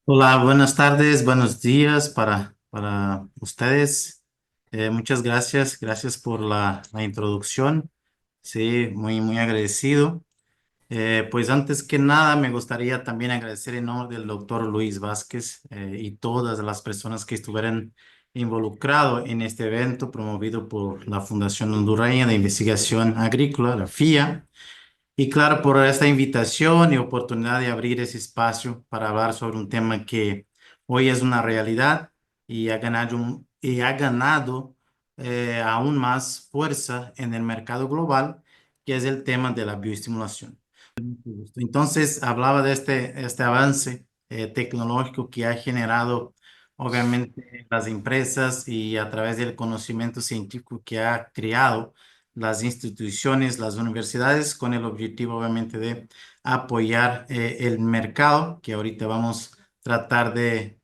Hola, buenas tardes, buenos días para ustedes. Muchas gracias, gracias por la introducción. Sí, muy agradecido. Pues antes que nada, me gustaría también agradecer en nombre del doctor Luis Vázquez y todas las personas que estuvieran involucrados en este evento promovido por la Fundación Hondureña de Investigación Agrícola, la FIA. Y claro, por esta invitación y oportunidad de abrir ese espacio para hablar sobre un tema que hoy es una realidad y ha ganado aún más fuerza en el mercado global, que es el tema de la bioestimulación. Entonces, hablaba de este avance tecnológico que ha generado, obviamente, las empresas y a través del conocimiento científico que ha creado las instituciones, las universidades, con el objetivo, obviamente, de apoyar el mercado, que ahorita vamos a tratar de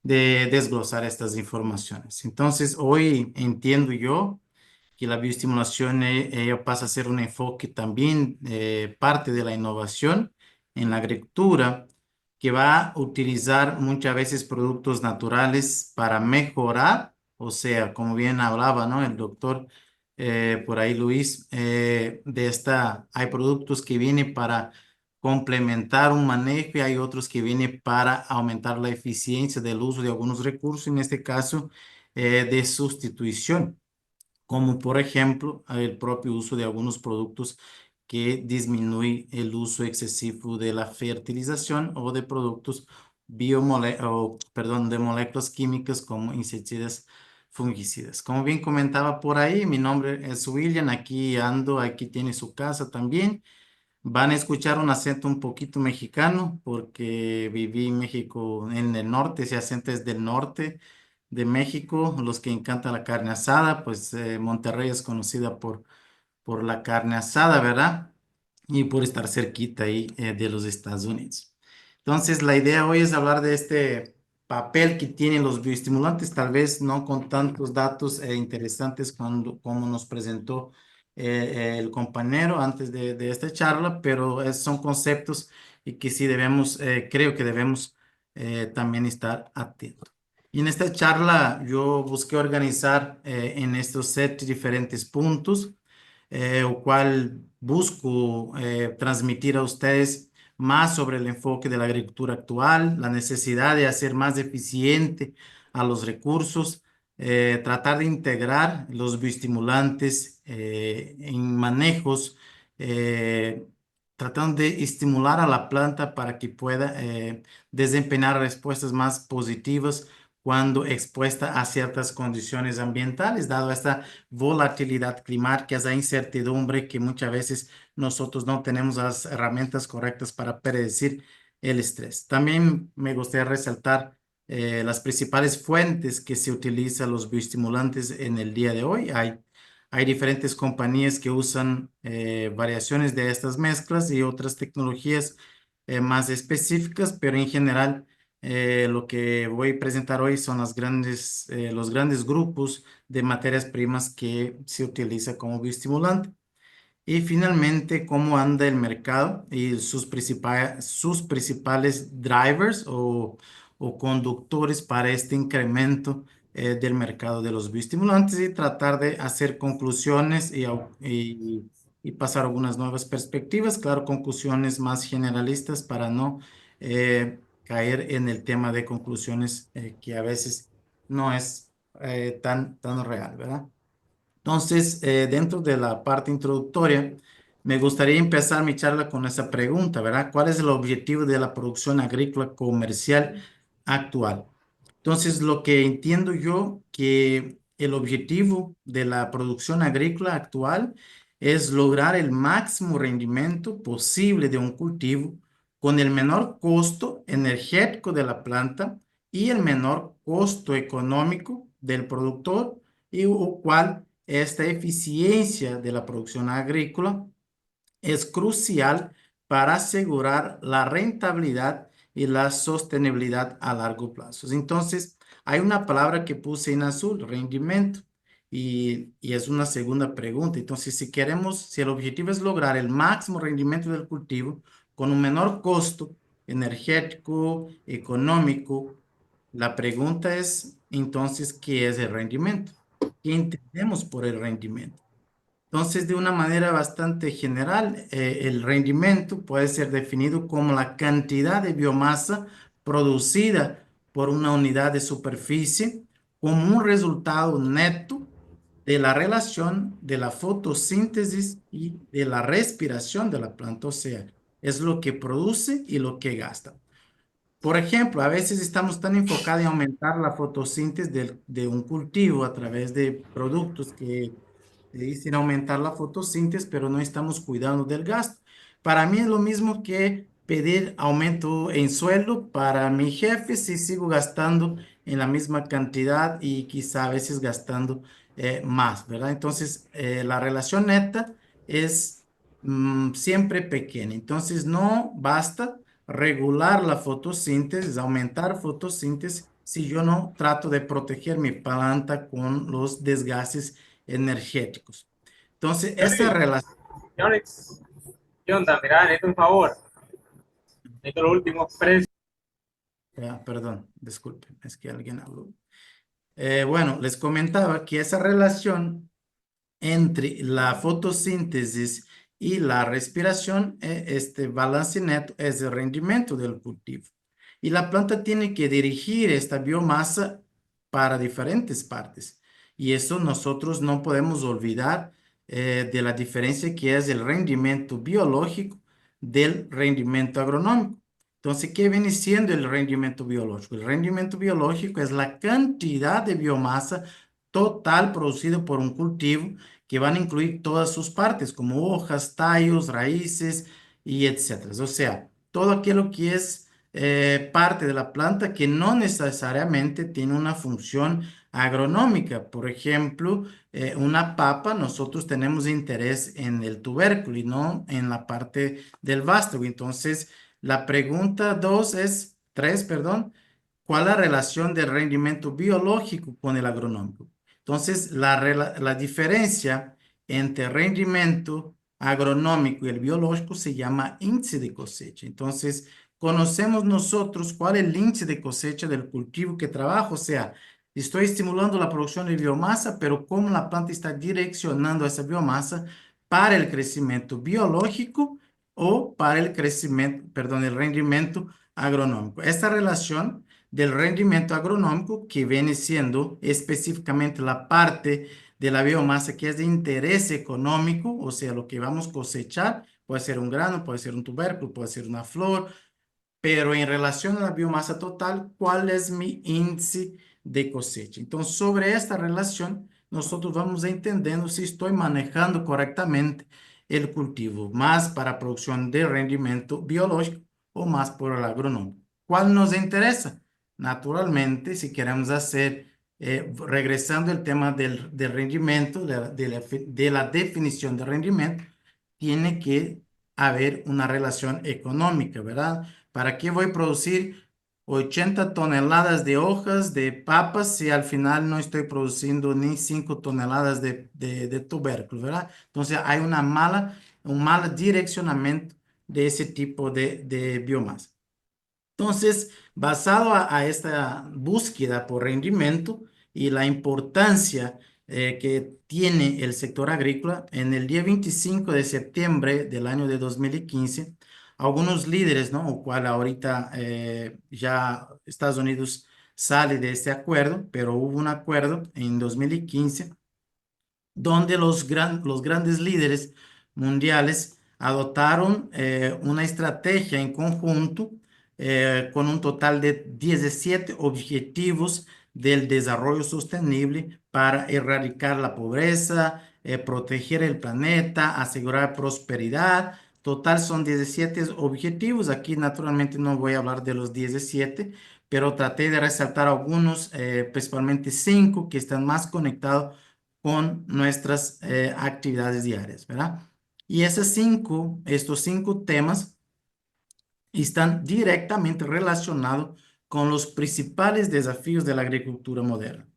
desglosar estas informaciones. Entonces, hoy entiendo yo que la bioestimulación ella pasa a ser un enfoque también parte de la innovación en la agricultura, que va a utilizar muchas veces productos naturales para mejorar, o sea, como bien hablaba, ¿no? El doctor por ahí, Luis, hay productos que vienen para complementar un manejo y hay otros que vienen para aumentar la eficiencia del uso de algunos recursos, en este caso de sustitución, como por ejemplo el propio uso de algunos productos que disminuye el uso excesivo de la fertilización o de productos de moléculas químicas como insecticidas, fungicidas. Como bien comentaba por ahí, mi nombre es William, aquí ando, aquí tiene su casa también. Van a escuchar un acento un poquito mexicano porque viví en México en el norte, ese acento es del norte de México. Los que encantan la carne asada, pues Monterrey es conocida por la carne asada, ¿verdad? Y por estar cerquita ahí de los Estados Unidos. Entonces, la idea hoy es hablar de este papel que tienen los bioestimulantes, tal vez no con tantos datos interesantes como nos presentó el compañero antes de esta charla, pero son conceptos y que sí debemos, creo que debemos también estar atentos. Y en esta charla yo busqué organizar en estos 7 diferentes puntos, o cual busco transmitir a ustedes más sobre el enfoque de la agricultura actual, la necesidad de hacer más eficiente a los recursos, tratar de integrar los bioestimulantes en manejos, eh, tratando de estimular a la planta para que pueda desempeñar respuestas más positivas cuando expuesta a ciertas condiciones ambientales, dado esta volatilidad climática, esa incertidumbre que muchas veces nosotros no tenemos las herramientas correctas para predecir el estrés. También me gustaría resaltar las principales fuentes que se utilizan los bioestimulantes en el día de hoy. Hay diferentes compañías que usan variaciones de estas mezclas y otras tecnologías más específicas, pero en general lo que voy a presentar hoy son los grandes grupos de materias primas que se utiliza como bioestimulante. Y finalmente, cómo anda el mercado y sus principales drivers o conductores para este incremento del mercado de los bioestimulantes, y tratar de hacer conclusiones y pasar algunas nuevas perspectivas, claro, conclusiones más generalistas para no caer en el tema de conclusiones que a veces no es tan real, ¿verdad? Entonces, dentro de la parte introductoria, me gustaría empezar mi charla con esa pregunta, ¿verdad? ¿Cuál es el objetivo de la producción agrícola comercial actual? Entonces, lo que entiendo yo que el objetivo de la producción agrícola actual es lograr el máximo rendimiento posible de un cultivo con el menor costo energético de la planta y el menor costo económico del productor, y o cual esta eficiencia de la producción agrícola es crucial para asegurar la rentabilidad y la sostenibilidad a largo plazo. Entonces, hay una palabra que puse en azul, rendimiento, y es una segunda pregunta. Entonces, si el objetivo es lograr el máximo rendimiento del cultivo con un menor costo, energético, económico. La pregunta es entonces, ¿qué es el rendimiento? ¿Qué entendemos por el rendimiento? Entonces, de una manera bastante general, el rendimiento puede ser definido como la cantidad de biomasa producida por una unidad de superficie como un resultado neto de la relación de la fotosíntesis y de la respiración de la planta. O sea, es lo que produce y lo que gasta. Por ejemplo, a veces estamos tan enfocados en aumentar la fotosíntesis de un cultivo a través de productos que dicen aumentar la fotosíntesis, pero no estamos cuidando del gasto. Para mí es lo mismo que pedir aumento en sueldo para mi jefe si sigo gastando en la misma cantidad y quizá a veces gastando más, ¿verdad? Entonces, la relación neta es siempre pequeña. Entonces, no basta regular la fotosíntesis, aumentar fotosíntesis, si yo no trato de proteger mi planta con los desgastes energéticos. Entonces, esa Hey, relación, señores, ¿qué onda? Mirá, necesito un favor. Necesito los últimos precios. perdón, disculpen, es que alguien habló. Bueno, les comentaba que esa relación entre la fotosíntesis y la respiración, este balance neto es el rendimiento del cultivo. Y la planta tiene que dirigir esta biomasa para diferentes partes. Y eso nosotros no podemos olvidar de la diferencia que es el rendimiento biológico del rendimiento agronómico. Entonces, ¿qué viene siendo el rendimiento biológico? El rendimiento biológico es la cantidad de biomasa total producido por un cultivo que van a incluir todas sus partes, como hojas, tallos, raíces y etcétera. O sea, todo aquello que es parte de la planta que no necesariamente tiene una función agronómica. Por ejemplo, una papa, nosotros tenemos interés en el tubérculo y no en la parte del vástago. Entonces, la pregunta dos es, tres, perdón, ¿cuál es la relación del rendimiento biológico con el agronómico? Entonces, la diferencia entre rendimiento agronómico y el biológico se llama índice de cosecha. Entonces, conocemos nosotros cuál es el índice de cosecha del cultivo que trabajo. O sea, estoy estimulando la producción de biomasa, pero cómo la planta está direccionando esa biomasa para el crecimiento biológico o para el crecimiento, perdón, el rendimiento agronómico. Esta relación del rendimiento agronómico, que viene siendo específicamente la parte de la biomasa que es de interés económico, o sea, lo que vamos a cosechar, puede ser un grano, puede ser un tubérculo, puede ser una flor, pero en relación a la biomasa total, ¿cuál es mi índice de cosecha? Entonces, sobre esta relación, nosotros vamos entendiendo si estoy manejando correctamente el cultivo, más para producción de rendimiento biológico o más por el agronómico. ¿Cuál nos interesa? Naturalmente, si queremos hacer, regresando al tema del rendimiento, de la definición de rendimiento, tiene que haber una relación económica, ¿verdad? ¿Para qué voy a producir 80 toneladas de hojas de papas si al final no estoy produciendo ni 5 toneladas de tubérculos, ¿verdad? Entonces hay un mal direccionamiento de ese tipo de biomasa. Entonces, basado a esta búsqueda por rendimiento y la importancia que tiene el sector agrícola, en el día 25 de septiembre del año de 2015, algunos líderes, ¿no? O cual ahorita ya Estados Unidos sale de este acuerdo, pero hubo un acuerdo en 2015 donde los grandes líderes mundiales adoptaron una estrategia en conjunto con un total de 17 objetivos del desarrollo sostenible para erradicar la pobreza, proteger el planeta, asegurar prosperidad. Total son 17 objetivos. Aquí naturalmente no voy a hablar de los 17, pero traté de resaltar algunos, principalmente 5 que están más conectados con nuestras actividades diarias, ¿verdad? Y estos cinco temas están directamente relacionados con los principales desafíos de la agricultura moderna.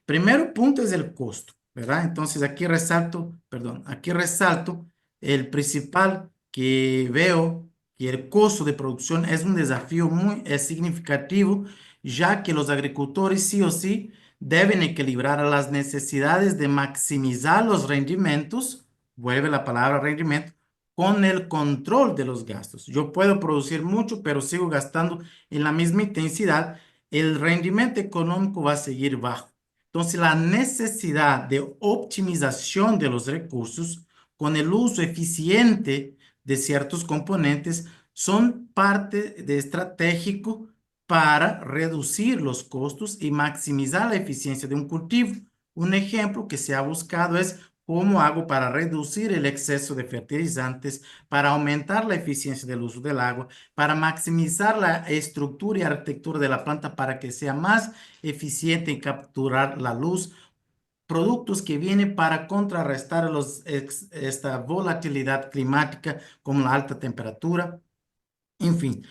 Primero punto es el costo, ¿verdad? Entonces aquí resalto, perdón, aquí resalto el principal que veo que el costo de producción es un desafío muy significativo, ya que los agricultores sí o sí deben equilibrar las necesidades de maximizar los rendimientos, vuelve la palabra rendimiento, con el control de los gastos. Yo puedo producir mucho, pero sigo gastando en la misma intensidad, el rendimiento económico va a seguir bajo. Entonces, la necesidad de optimización de los recursos con el uso eficiente de ciertos componentes son parte de estratégico para reducir los costos y maximizar la eficiencia de un cultivo. Un ejemplo que se ha buscado es cómo hago para reducir el exceso de fertilizantes, para aumentar la eficiencia del uso del agua, para maximizar la estructura y arquitectura de la planta para que sea más eficiente en capturar la luz, productos que vienen para contrarrestar esta volatilidad climática como la alta temperatura. En fin,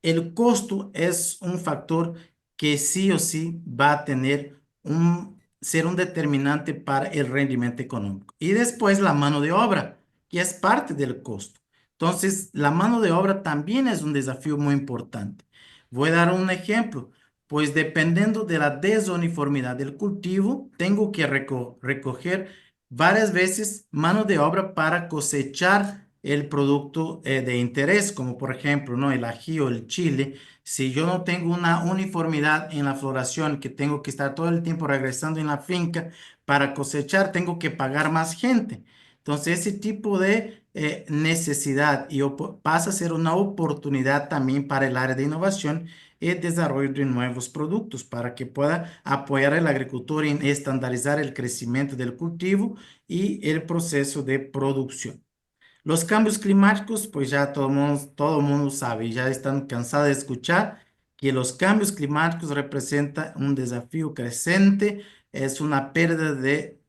el costo es un factor que sí o sí va a ser un determinante para el rendimiento económico. Y después la mano de obra, que es parte del costo. Entonces, la mano de obra también es un desafío muy importante. Voy a dar un ejemplo. Pues dependiendo de la desuniformidad del cultivo, tengo que recoger varias veces mano de obra para cosechar el producto de interés, como por ejemplo, ¿no? El ají o el chile. Si yo no tengo una uniformidad en la floración, que tengo que estar todo el tiempo regresando en la finca para cosechar, tengo que pagar más gente. Entonces, ese tipo de necesidad pasa a ser una oportunidad también para el área de innovación y desarrollo de nuevos productos para que pueda apoyar al agricultor en estandarizar el crecimiento del cultivo y el proceso de producción. Los cambios climáticos, pues ya todo mundo sabe, ya están cansados de escuchar que los cambios climáticos representan un desafío creciente, es una pérdida de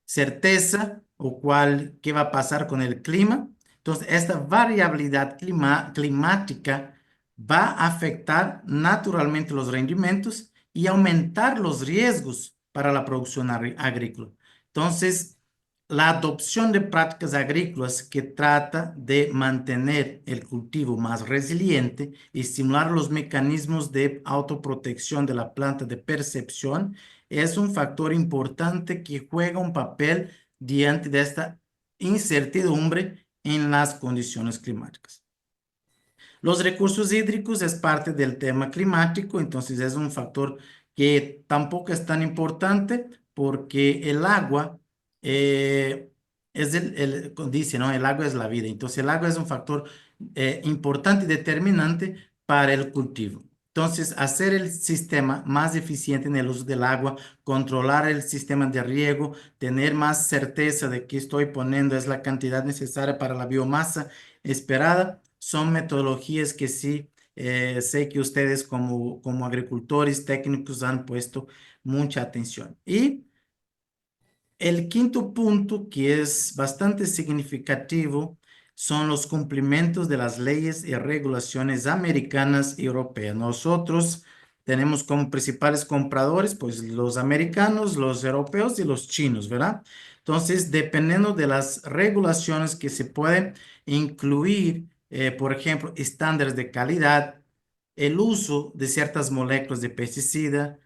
certeza o qué va a pasar con el clima. Entonces, esta variabilidad climática va a afectar naturalmente los rendimientos y aumentar los riesgos para la producción agrícola. Entonces, la adopción de prácticas agrícolas que trata de mantener el cultivo más resiliente y estimular los mecanismos de autoprotección de la planta de percepción es un factor importante que juega un papel diante de esta incertidumbre en las condiciones climáticas. Los recursos hídricos es parte del tema climático, entonces es un factor que tampoco es tan importante porque el agua eh, dice, ¿no? El agua es la vida, entonces el agua es un factor importante y determinante para el cultivo. Entonces, hacer el sistema más eficiente en el uso del agua, controlar el sistema de riego, tener más certeza de que estoy poniendo es la cantidad necesaria para la biomasa esperada son metodologías que sí sé que ustedes como agricultores técnicos han puesto mucha atención. Y el quinto punto, que es bastante significativo, son los cumplimientos de las leyes y regulaciones americanas y europeas. Nosotros tenemos como principales compradores, pues los americanos, los europeos y los chinos, ¿verdad? Entonces, dependiendo de las regulaciones que se pueden incluir, por ejemplo, estándares de calidad, el uso de ciertas moléculas de pesticida,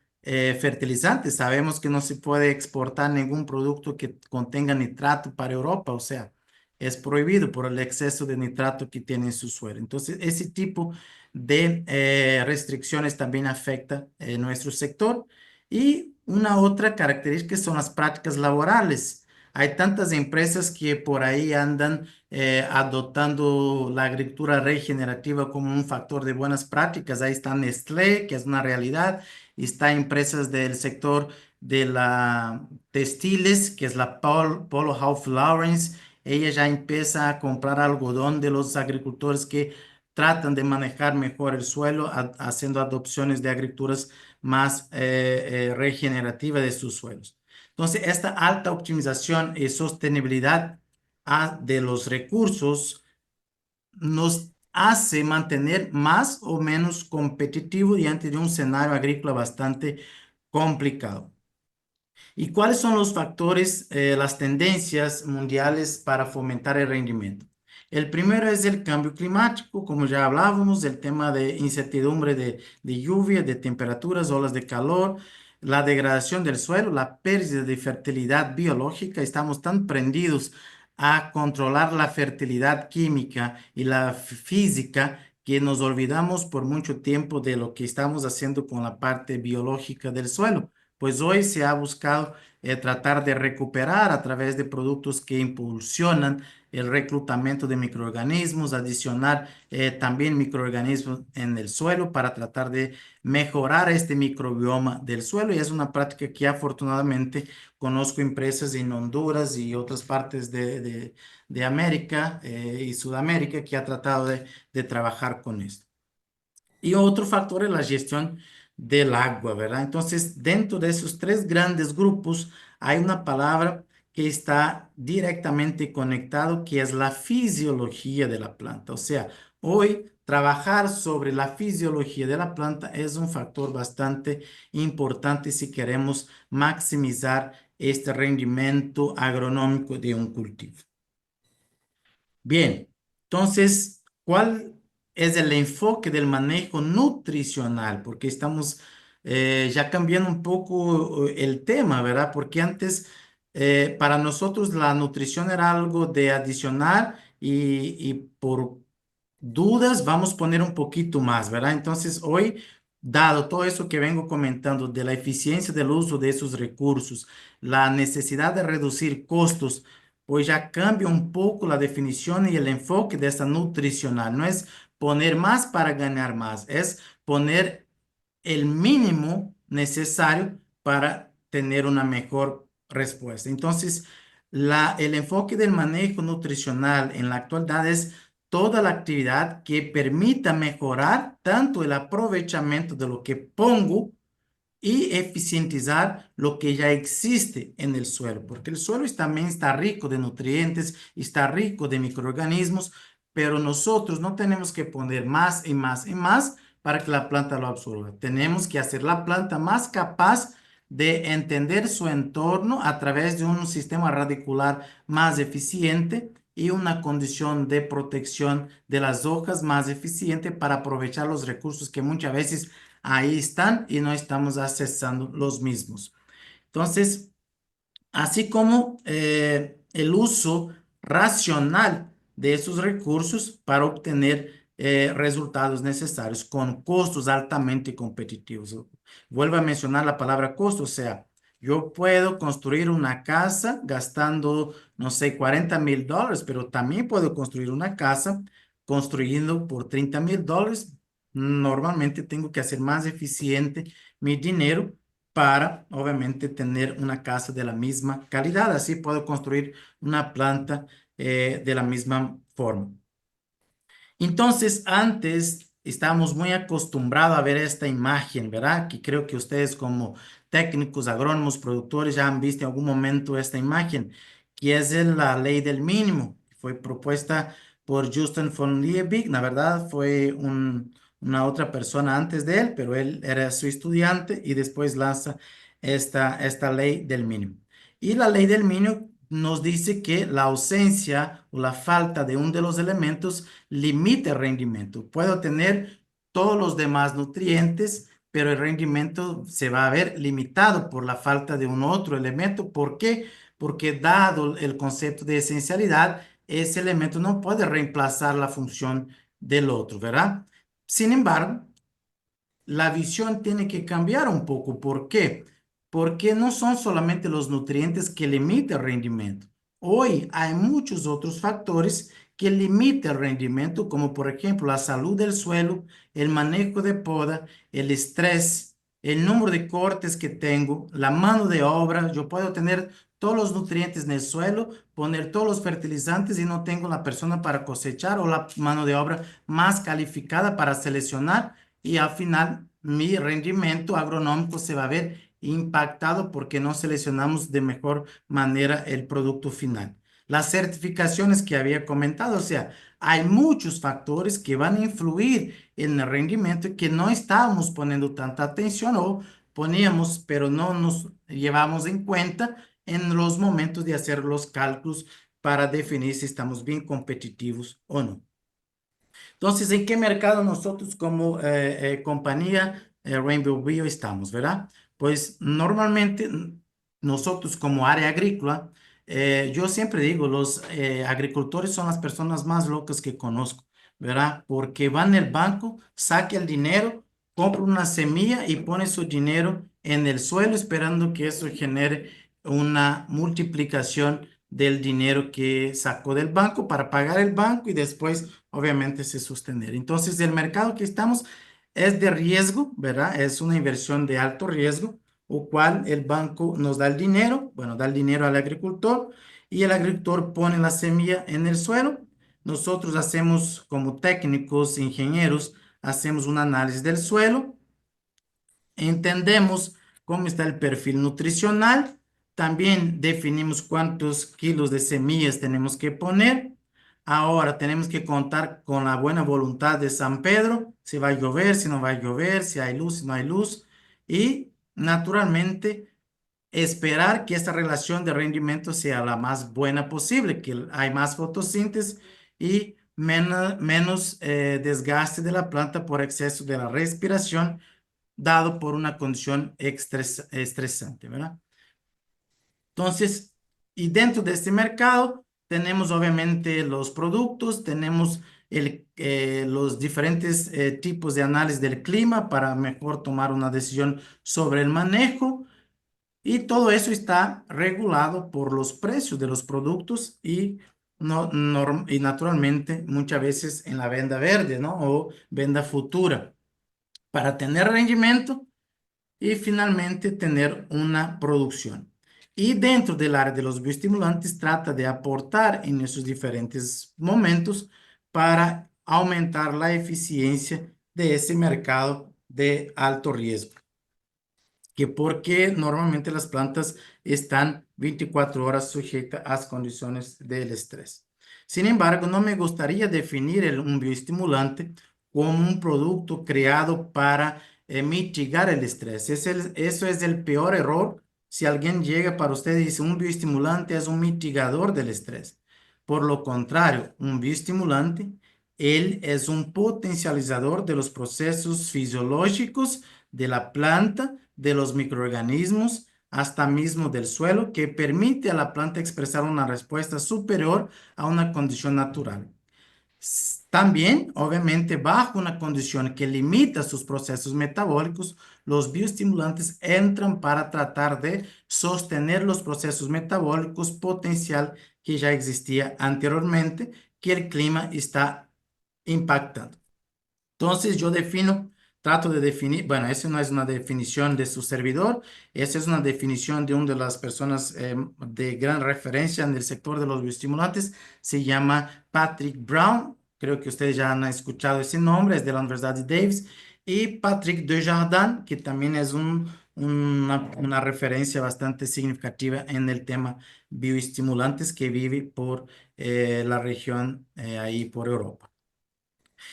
fertilizantes. Sabemos que no se puede exportar ningún producto que contenga nitrato para Europa, o sea, es prohibido por el exceso de nitrato que tiene en su suelo. Entonces, ese tipo de restricciones también afecta nuestro sector. Y una otra característica son las prácticas laborales. Hay tantas empresas que por ahí andan adoptando la agricultura regenerativa como un factor de buenas prácticas. Ahí está Nestlé, que es una realidad, y está empresas del sector de la textiles, que es la Polo House Lawrence. Ella ya empieza a comprar algodón de los agricultores que tratan de manejar mejor el suelo, haciendo adopciones de agriculturas más regenerativas de sus suelos. Entonces, esta alta optimización y sostenibilidad de los recursos nos hace mantener más o menos competitivo diante de un escenario agrícola bastante complicado. ¿Y cuáles son los factores, las tendencias mundiales para fomentar el rendimiento? El primero es el cambio climático, como ya hablábamos, el tema de incertidumbre de lluvia, de temperaturas, olas de calor, la degradación del suelo, la pérdida de fertilidad biológica. Estamos tan prendidos a controlar la fertilidad química y la física que nos olvidamos por mucho tiempo de lo que estamos haciendo con la parte biológica del suelo. Pues hoy se ha buscado tratar de recuperar a través de productos que impulsionan el reclutamiento de microorganismos, adicionar también microorganismos en el suelo para tratar de mejorar este microbioma del suelo. Y es una práctica que afortunadamente conozco empresas en Honduras y otras partes de América y Sudamérica que ha tratado de trabajar con esto. Y otro factor es la gestión del agua, ¿verdad? Entonces, dentro de esos tres grandes grupos hay una palabra que está directamente conectado, que es la fisiología de la planta. O sea, hoy trabajar sobre la fisiología de la planta es un factor bastante importante si queremos maximizar este rendimiento agronómico de un cultivo. Bien, entonces, ¿cuál es el enfoque del manejo nutricional? Porque estamos ya cambiando un poco el tema, ¿verdad? Porque antes para nosotros la nutrición era algo de adicional y por dudas vamos a poner un poquito más, ¿verdad? Entonces, hoy, dado todo eso que vengo comentando de la eficiencia del uso de esos recursos, la necesidad de reducir costos, pues ya cambia un poco la definición y el enfoque de esta nutricional. No es poner más para ganar más, es poner el mínimo necesario para tener una mejor respuesta. Entonces, el enfoque del manejo nutricional en la actualidad es toda la actividad que permita mejorar tanto el aprovechamiento de lo que pongo y eficientizar lo que ya existe en el suelo, porque el suelo también está rico de nutrientes, está rico de microorganismos, pero nosotros no tenemos que poner más y más y más para que la planta lo absorba. Tenemos que hacer la planta más capaz de entender su entorno a través de un sistema radicular más eficiente y una condición de protección de las hojas más eficiente para aprovechar los recursos que muchas veces ahí están y no estamos accesando los mismos. Entonces, así como el uso racional de esos recursos para obtener resultados necesarios con costos altamente competitivos. Vuelvo a mencionar la palabra costo, o sea, yo puedo construir una casa gastando, no sé, $40,000, pero también puedo construir una casa construyendo por $30,000. Normalmente tengo que hacer más eficiente mi dinero para, obviamente, tener una casa de la misma calidad. Así puedo construir una planta de la misma forma. Entonces, antes estábamos muy acostumbrados a ver esta imagen, ¿verdad? Que creo que ustedes como técnicos, agrónomos, productores ya han visto en algún momento esta imagen, que es la ley del mínimo. Fue propuesta por Justin von Liebig. La verdad, fue una otra persona antes de él, pero él era su estudiante y después lanza esta ley del mínimo. Y la ley del mínimo nos dice que la ausencia o la falta de uno de los elementos limita el rendimiento. Puedo tener todos los demás nutrientes, pero el rendimiento se va a ver limitado por la falta de un otro elemento. ¿Por qué? Porque dado el concepto de esencialidad, ese elemento no puede reemplazar la función del otro, ¿verdad? Sin embargo, la visión tiene que cambiar un poco. ¿Por qué? Porque no son solamente los nutrientes que limitan el rendimiento. Hoy hay muchos otros factores que limitan el rendimiento, como por ejemplo la salud del suelo, el manejo de poda, el estrés, el número de cortes que tengo, la mano de obra. Yo puedo tener todos los nutrientes en el suelo, poner todos los fertilizantes y no tengo la persona para cosechar o la mano de obra más calificada para seleccionar y al final mi rendimiento agronómico se va a ver impactado porque no seleccionamos de mejor manera el producto final. Las certificaciones que había comentado, o sea, hay muchos factores que van a influir en el rendimiento y que no estábamos poniendo tanta atención o poníamos, pero no nos llevamos en cuenta en los momentos de hacer los cálculos para definir si estamos bien competitivos o no. Entonces, ¿en qué mercado nosotros como compañía Rainbow Bio estamos, verdad? Pues normalmente nosotros como área agrícola, yo siempre digo, los agricultores son las personas más locas que conozco, ¿verdad? Porque van al banco, saca el dinero, compra una semilla y pone su dinero en el suelo esperando que eso genere una multiplicación del dinero que sacó del banco para pagar el banco y después obviamente se sostener. Entonces, el mercado que estamos es de riesgo, ¿verdad? Es una inversión de alto riesgo, o cual el banco nos da el dinero, bueno, da el dinero al agricultor y el agricultor pone la semilla en el suelo. Nosotros hacemos como técnicos, ingenieros, hacemos un análisis del suelo. Entendemos cómo está el perfil nutricional. También definimos cuántos kilos de semillas tenemos que poner. Ahora tenemos que contar con la buena voluntad de San Pedro, si va a llover, si no va a llover, si hay luz, si no hay luz. Y naturalmente esperar que esta relación de rendimiento sea la más buena posible, que hay más fotosíntesis y menos desgaste de la planta por exceso de la respiración dado por una condición estresante, ¿verdad? Entonces, y dentro de este mercado tenemos obviamente los productos, tenemos los diferentes tipos de análisis del clima para mejor tomar una decisión sobre el manejo y todo eso está regulado por los precios de los productos y, y naturalmente muchas veces en la venta verde, ¿no? O venta futura. Para tener rendimiento y finalmente tener una producción. Y dentro del área de los bioestimulantes trata de aportar en esos diferentes momentos para aumentar la eficiencia de ese mercado de alto riesgo, que porque normalmente las plantas están 24 horas sujetas a las condiciones del estrés. Sin embargo, no me gustaría definir un bioestimulante como un producto creado para mitigar el estrés. Eso es el peor error. Si alguien llega para usted y dice un bioestimulante es un mitigador del estrés. Por lo contrario, un bioestimulante, él es un potencializador de los procesos fisiológicos de la planta, de los microorganismos, hasta mismo del suelo, que permite a la planta expresar una respuesta superior a una condición natural. También, obviamente, bajo una condición que limita sus procesos metabólicos, los bioestimulantes entran para tratar de sostener los procesos metabólicos potencial que ya existía anteriormente, que el clima está impactando. Entonces yo trato de definir, bueno, esa no es una definición de su servidor, esa es una definición de una de las personas de gran referencia en el sector de los bioestimulantes, se llama Patrick Brown, creo que ustedes ya han escuchado ese nombre, es de la Universidad de Davis, y Patrick Desjardins, que también es una referencia bastante significativa en el tema bioestimulantes que vive por la región ahí por Europa.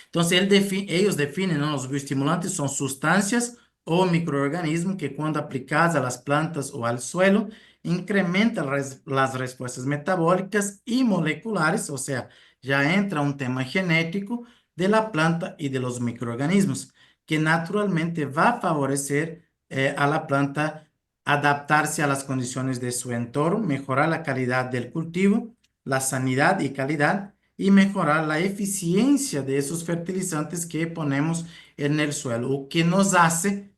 Entonces, ellos definen, ¿no? Los bioestimulantes son sustancias o microorganismos que cuando aplicadas a las plantas o al suelo, incrementan las respuestas metabólicas y moleculares, o sea, ya entra un tema genético de la planta y de los microorganismos, que naturalmente va a favorecer a la planta adaptarse a las condiciones de su entorno, mejorar la calidad del cultivo, la sanidad y calidad y mejorar la eficiencia de esos fertilizantes que ponemos en el suelo, o que nos hace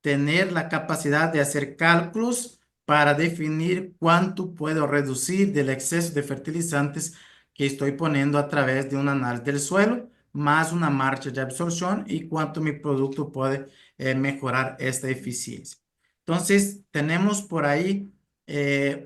tener la capacidad de hacer cálculos para definir cuánto puedo reducir del exceso de fertilizantes que estoy poniendo a través de un análisis del suelo, más una marcha de absorción y cuánto mi producto puede mejorar esta eficiencia. Entonces, tenemos por ahí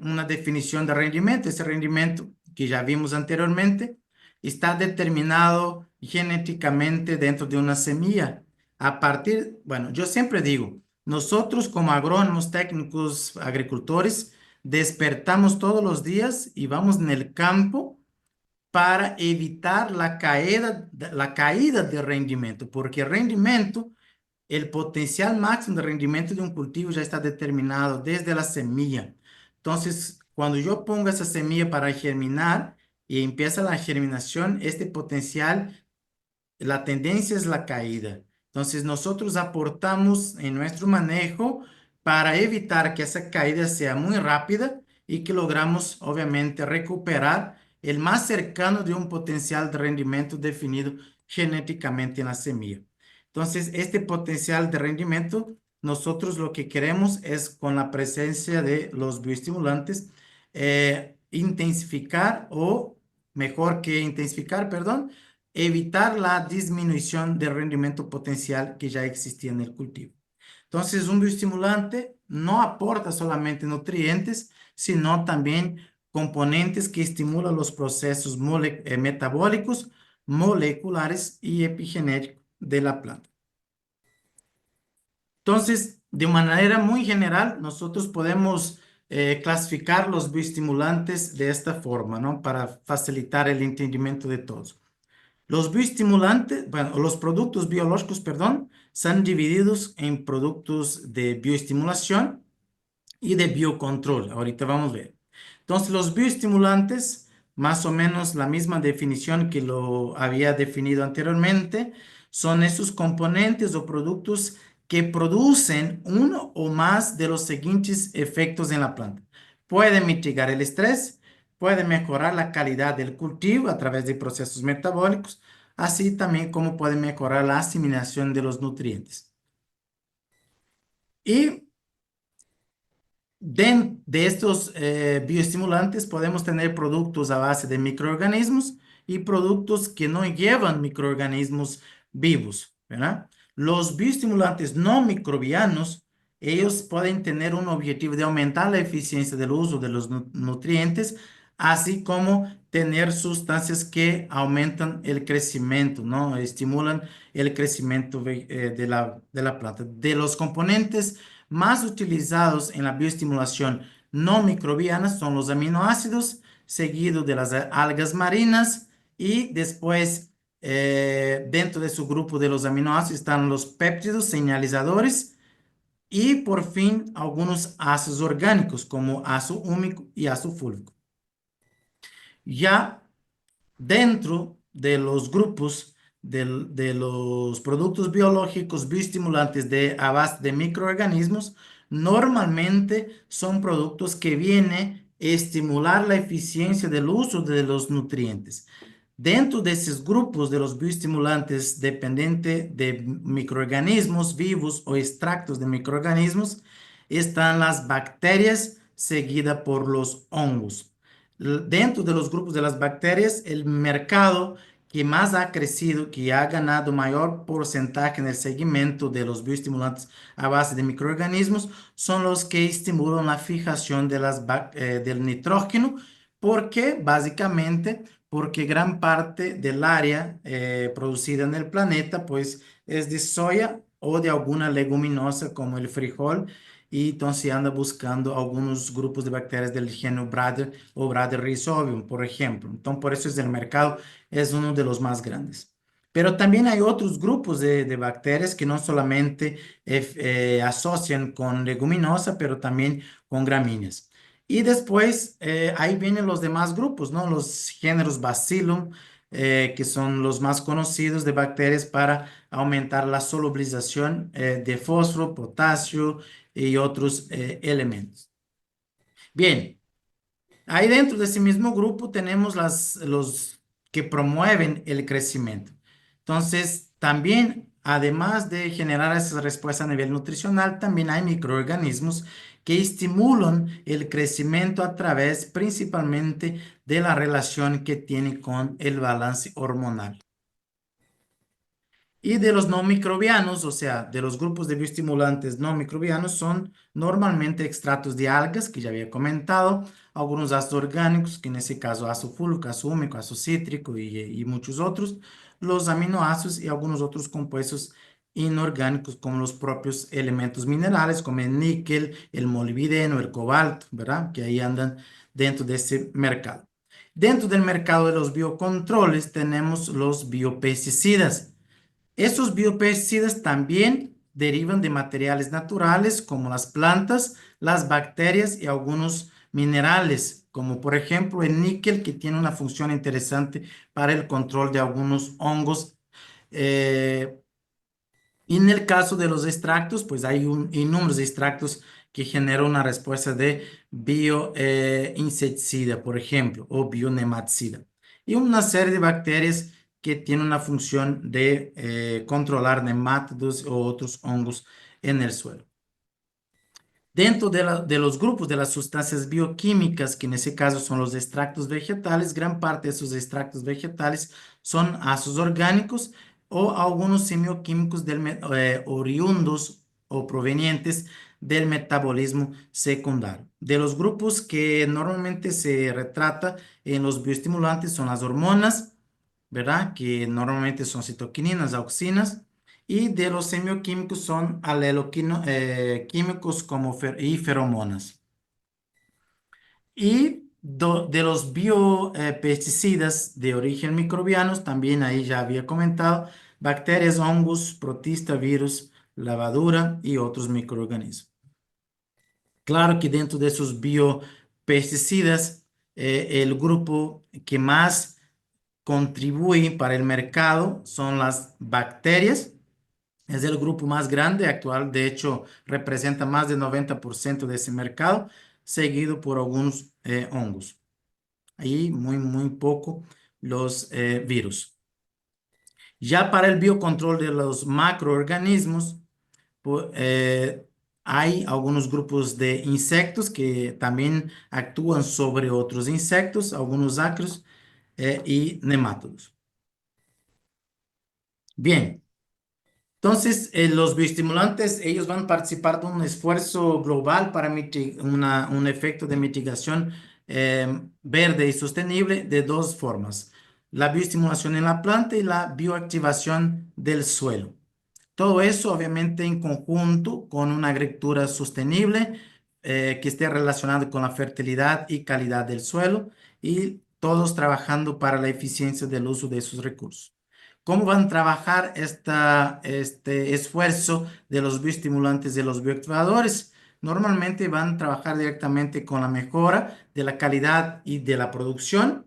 una definición de rendimiento. Ese rendimiento que ya vimos anteriormente está determinado genéticamente dentro de una semilla. A partir, bueno, yo siempre digo, nosotros como agrónomos, técnicos, agricultores, despertamos todos los días y vamos en el campo para evitar la caída de rendimiento, porque rendimiento, el potencial máximo de rendimiento de un cultivo ya está determinado desde la semilla. Entonces, Cuando yo pongo esa semilla para germinar y empieza la germinación, este potencial, la tendencia es la caída. Entonces, nosotros aportamos en nuestro manejo para evitar que esa caída sea muy rápida y que logramos, obviamente, recuperar el más cercano de un potencial de rendimiento definido genéticamente en la semilla. Entonces, este potencial de rendimiento, nosotros lo que queremos es, con la presencia de los bioestimulantes, intensificar o, mejor que intensificar, perdón, evitar la disminución del rendimiento potencial que ya existía en el cultivo. Entonces, un bioestimulante no aporta solamente nutrientes, sino también componentes que estimulan los procesos metabólicos, moleculares y epigenéticos de la planta. Entonces, de manera muy general, nosotros podemos clasificar los bioestimulantes de esta forma, ¿no? Para facilitar el entendimiento de todos. Los bioestimulantes, bueno, los productos biológicos, perdón, son divididos en productos de bioestimulación y de biocontrol. Ahorita vamos a ver. Entonces, los bioestimulantes, más o menos la misma definición que lo había definido anteriormente, son esos componentes o productos que producen uno o más de los siguientes efectos en la planta. Pueden mitigar el estrés, pueden mejorar la calidad del cultivo a través de procesos metabólicos, así también como pueden mejorar la asimilación de los nutrientes. Y de estos bioestimulantes podemos tener productos a base de microorganismos y productos que no llevan microorganismos vivos, ¿verdad? Los bioestimulantes no microbianos, ellos pueden tener un objetivo de aumentar la eficiencia del uso de los nutrientes, así como tener sustancias que aumentan el crecimiento, ¿no? Estimulan el crecimiento de la planta. De los componentes más utilizados en la bioestimulación no microbiana son los aminoácidos, seguido de las algas marinas y después dentro de su grupo de los aminoácidos están los péptidos señalizadores y por fin algunos ácidos orgánicos como ácido húmico y ácido fúlvico. Ya dentro de los grupos de los productos biológicos bioestimulantes a base de microorganismos, normalmente son productos que vienen a estimular la eficiencia del uso de los nutrientes. Dentro de esos grupos de los bioestimulantes dependientes de microorganismos vivos o extractos de microorganismos, están las bacterias seguida por los hongos. Dentro de los grupos de las bacterias, el mercado que más ha crecido, que ha ganado mayor porcentaje en el segmento de los bioestimulantes a base de microorganismos, son los que estimulan la fijación de del nitrógeno. ¿Por qué? Básicamente porque gran parte del área producida en el planeta, pues, es de soya o de alguna leguminosa como el frijol, y entonces anda buscando algunos grupos de bacterias del género Bradder o Bradder rhizobium, por ejemplo. Entonces, por eso es el mercado, es uno de los más grandes. Pero también hay otros grupos de bacterias que no solamente asocian con leguminosa, pero también con gramíneas. Y después ahí vienen los demás grupos, ¿no? Los géneros Bacillum, que son los más conocidos de bacterias para aumentar la solubilización de fósforo, potasio y otros elementos. Bien, ahí dentro de ese mismo grupo tenemos los que promueven el crecimiento. Entonces, también, además de generar esas respuestas a nivel nutricional, también hay microorganismos que estimulan el crecimiento a través principalmente de la relación que tiene con el balance hormonal. Y de los no microbianos, o sea, de los grupos de bioestimulantes no microbianos, son normalmente extractos de algas, que ya había comentado, algunos ácidos orgánicos, que en ese caso ácido fúlvico, ácido húmico, ácido cítrico y muchos otros, los aminoácidos y algunos otros compuestos inorgánicos, como los propios elementos minerales, como el níquel, el molibdeno, el cobalto, ¿verdad? Que ahí andan dentro de ese mercado. Dentro del mercado de los biocontroles tenemos los biopesticidas. Estos biopesticidas también derivan de materiales naturales como las plantas, las bacterias y algunos minerales, como por ejemplo el níquel, que tiene una función interesante para el control de algunos hongos. Eh, y en el caso de los extractos, pues hay inúmeros extractos que generan una respuesta de bioinsecticida, por ejemplo, o bionematicida. Y una serie de bacterias que tienen una función de controlar nematodos o otros hongos en el suelo. Dentro de los grupos de las sustancias bioquímicas, que en ese caso son los extractos vegetales, gran parte de esos extractos vegetales son ácidos orgánicos o algunos semioquímicos oriundos o provenientes del metabolismo secundario. De los grupos que normalmente se retrata en los bioestimulantes son las hormonas, ¿verdad? Que normalmente son citoquininas, auxinas, y de los semioquímicos son químicos como y feromonas. Y de los biopesticidas de origen microbianos, también ahí ya había comentado, bacterias, hongos, protistas, virus, levadura y otros microorganismos. Claro que dentro de esos biopesticidas, el grupo que más contribuye para el mercado son las bacterias. Es el grupo más grande actual, de hecho, representa más del 90% de ese mercado, seguido por algunos hongos. Ahí muy poco los virus. Ya para el biocontrol de los macroorganismos, hay algunos grupos de insectos que también actúan sobre otros insectos, algunos ácaros y nemátodos. Bien. Entonces, los bioestimulantes, ellos van a participar de un esfuerzo global para un efecto de mitigación verde y sostenible de dos formas: la bioestimulación en la planta y la bioactivación del suelo. Todo eso, obviamente, en conjunto con una agricultura sostenible que esté relacionada con la fertilidad y calidad del suelo, y todos trabajando para la eficiencia del uso de esos recursos. ¿Cómo van a trabajar este esfuerzo de los bioestimulantes y de los bioactivadores? Normalmente van a trabajar directamente con la mejora de la calidad y de la producción,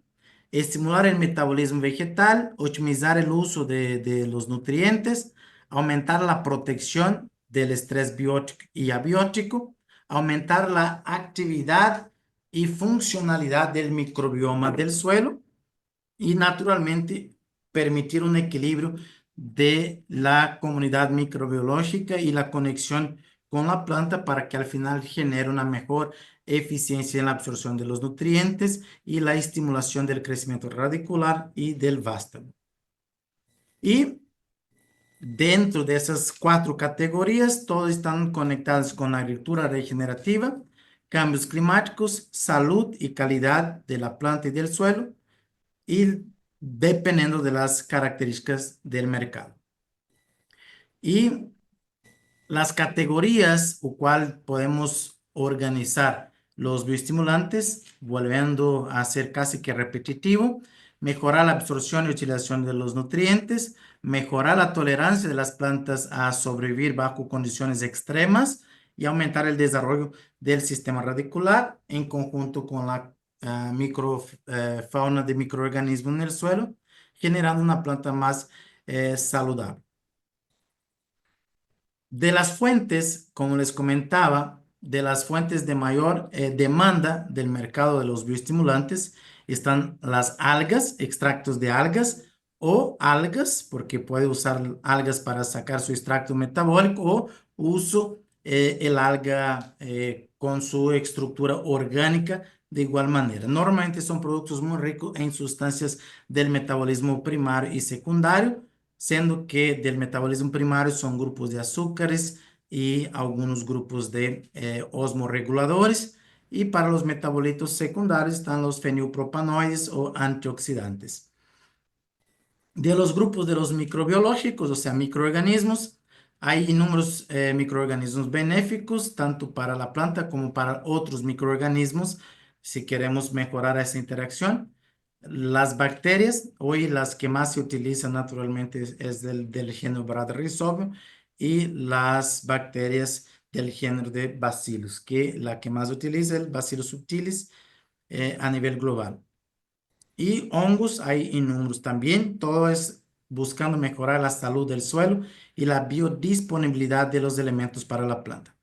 estimular el metabolismo vegetal, optimizar el uso de los nutrientes, aumentar la protección del estrés biótico y abiótico, aumentar la actividad y funcionalidad del microbioma del suelo y naturalmente permitir un equilibrio de la comunidad microbiológica y la conexión con la planta para que al final genere una mejor eficiencia en la absorción de los nutrientes y la estimulación del crecimiento radicular y del vástago. Y dentro de esas cuatro categorías, todos están conectados con la agricultura regenerativa, cambios climáticos, salud y calidad de la planta y del suelo, y dependiendo de las características del mercado. Y las categorías o cual podemos organizar los bioestimulantes, volviendo a ser casi que repetitivo: mejorar la absorción y utilización de los nutrientes, mejorar la tolerancia de las plantas a sobrevivir bajo condiciones extremas y aumentar el desarrollo del sistema radicular en conjunto con la microfauna de microorganismos en el suelo, generando una planta más saludable. De las fuentes, como les comentaba, de las fuentes de mayor demanda del mercado de los bioestimulantes están las algas, extractos de algas o algas, porque puede usar algas para sacar su extracto metabólico, o uso el alga con su estructura orgánica de igual manera. Normalmente son productos muy ricos en sustancias del metabolismo primario y secundario, siendo que del metabolismo primario son grupos de azúcares y algunos grupos de osmorreguladores, y para los metabolitos secundarios están los fenilpropanoides o antioxidantes. De los grupos de los microbiológicos, o sea, microorganismos, hay inúmeros microorganismos benéficos, tanto para la planta como para otros microorganismos, si queremos mejorar esa interacción. Las bacterias, hoy las que más se utilizan naturalmente es del género Bradyrhizobio, y las bacterias del género de Bacillus, que la que más utiliza es el Bacillus subtilis a nivel global. Y hongos hay inúmeros también, todo es buscando mejorar la salud del suelo y la biodisponibilidad de los elementos para la planta.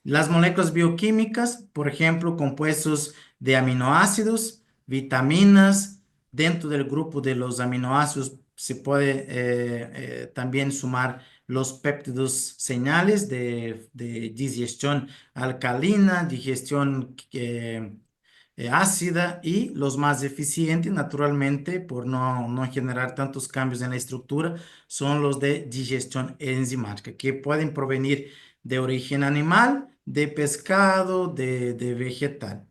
Las moléculas bioquímicas, por ejemplo, compuestos de aminoácidos, vitaminas, dentro del grupo de los aminoácidos se puede también sumar los péptidos señales de digestión alcalina, digestión ácida y los más eficientes, naturalmente, por no generar tantos cambios en la estructura, son los de digestión enzimática, que pueden provenir de origen animal, de pescado, de vegetal.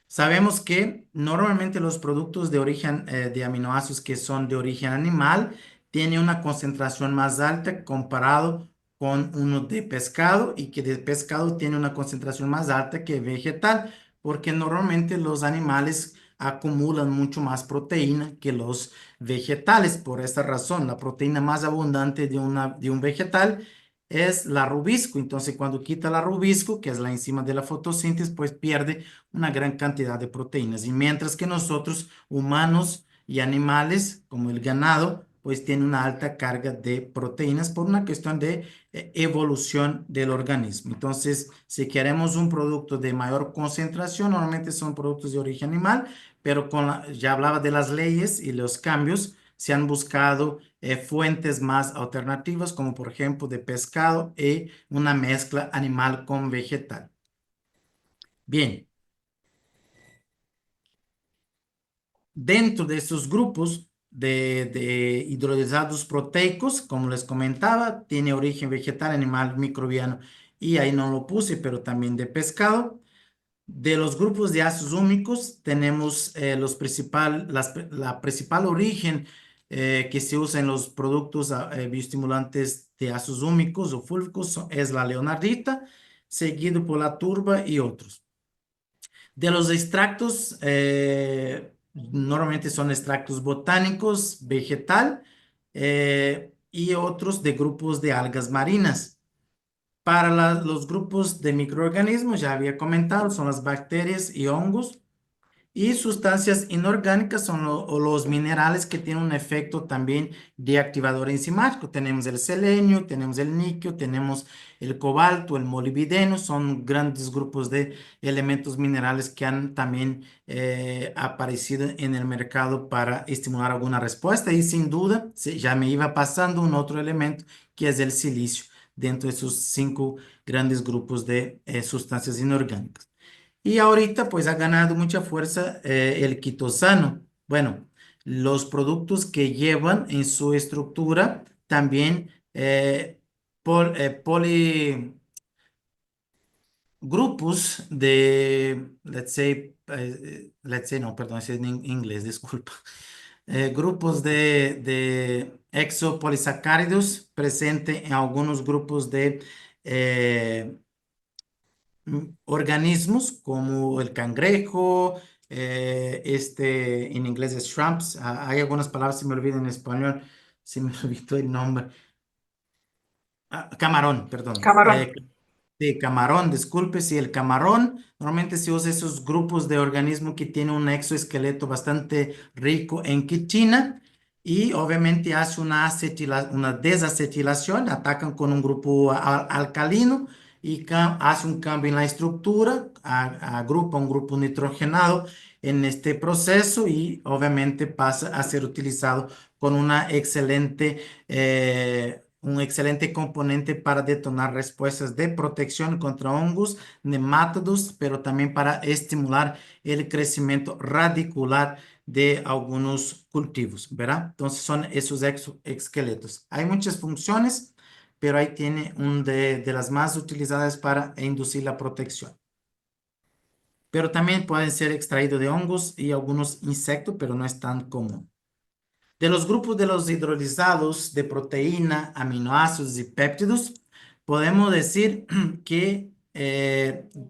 Sabemos que normalmente los productos de origen de aminoácidos que son de origen animal tienen una concentración más alta comparado con uno de pescado y que de pescado tiene una concentración más alta que vegetal, porque normalmente los animales acumulan mucho más proteína que los vegetales. Por esta razón, la proteína más abundante de un vegetal es la rubisco. Entonces, cuando quita la rubisco, que es la enzima de la fotosíntesis, pues pierde una gran cantidad de proteínas. Y mientras que nosotros, humanos y animales, como el ganado, pues tiene una alta carga de proteínas por una cuestión de evolución del organismo. Entonces, si queremos un producto de mayor concentración, normalmente son productos de origen animal, pero ya hablaba de las leyes y los cambios, se han buscado fuentes más alternativas, como por ejemplo de pescado y una mezcla animal con vegetal. Bien, dentro de estos grupos de hidrolizados proteicos, como les comentaba, tiene origen vegetal, animal, microbiano, y ahí no lo puse, pero también de pescado. De los grupos de ácidos húmicos, tenemos la principal origen que se usa en los productos bioestimulantes de ácidos húmicos o fúlvicos es la leonardita, seguido por la turba y otros. De los extractos, normalmente son extractos botánicos, vegetal y otros de grupos de algas marinas. Para los grupos de microorganismos, ya había comentado, son las bacterias y hongos. Y sustancias inorgánicas son o los minerales que tienen un efecto también de activador enzimático. Tenemos el selenio, tenemos el níquel, tenemos el cobalto, el molibdeno, son grandes grupos de elementos minerales que han también aparecido en el mercado para estimular alguna respuesta. Y sin duda, ya me iba pasando un otro elemento que es el silicio dentro de esos 5 grandes grupos de sustancias inorgánicas. Y ahorita pues ha ganado mucha fuerza el quitosano. Bueno, los productos que llevan en su estructura también grupos de, let's say, no, perdón, es en inglés, disculpa. Grupos de exopolisacáridos presente en algunos grupos de organismos como el cangrejo, en inglés es shrimps, hay algunas palabras, se me olvidan en español, se me olvidó el nombre. Camarón, perdón. Camarón. Sí, camarón, disculpe, sí, el camarón normalmente se usa esos grupos de organismos que tienen un exoesqueleto bastante rico en quitina y obviamente hace una desacetilación, atacan con un grupo alcalino y hace un cambio en la estructura, agrupa un grupo nitrogenado en este proceso y obviamente pasa a ser utilizado con un excelente componente para detonar respuestas de protección contra hongos, nematodos, pero también para estimular el crecimiento radicular de algunos cultivos, ¿verdad? Entonces son esos exoesqueletos. Hay muchas funciones, pero ahí tiene una de las más utilizadas para inducir la protección. Pero también pueden ser extraídos de hongos y algunos insectos, pero no es tan común. De los grupos de los hidrolizados de proteína, aminoácidos y péptidos, podemos decir que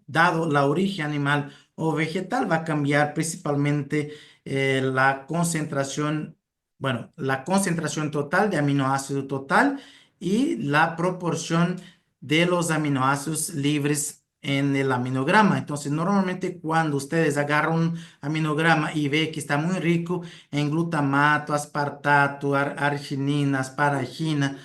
dado la origen animal o vegetal, va a cambiar principalmente la concentración, bueno, la concentración total de aminoácido total y la proporción de los aminoácidos libres en el aminograma. Entonces, normalmente cuando ustedes agarran un aminograma y ve que está muy rico en glutamato, aspartato, arginina, asparagina,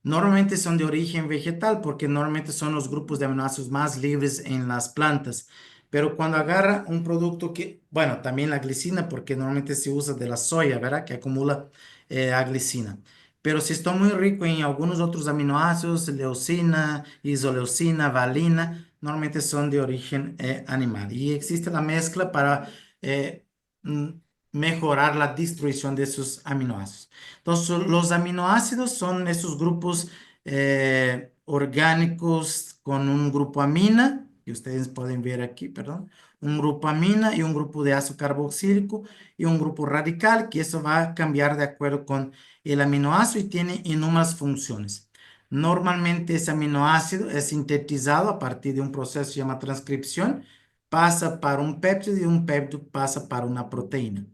normalmente son de origen vegetal porque normalmente son los grupos de aminoácidos más libres en las plantas. Pero cuando agarra un producto que, bueno, también la glicina, porque normalmente se usa de la soya, ¿verdad? Que acumula a glicina. Pero si está muy rico en algunos otros aminoácidos, leucina, isoleucina, valina, normalmente son de origen animal. Y existe la mezcla para eh, mm, mejorar la distribución de esos aminoácidos. Entonces, los aminoácidos son esos grupos orgánicos con un grupo amina, que ustedes pueden ver aquí, perdón, un grupo amina y un grupo de ácido carboxílico y un grupo radical, que eso va a cambiar de acuerdo con el aminoácido y tiene inúmeras funciones. Normalmente ese aminoácido es sintetizado a partir de un proceso que se llama transcripción, pasa para un péptido y un péptido pasa para una proteína.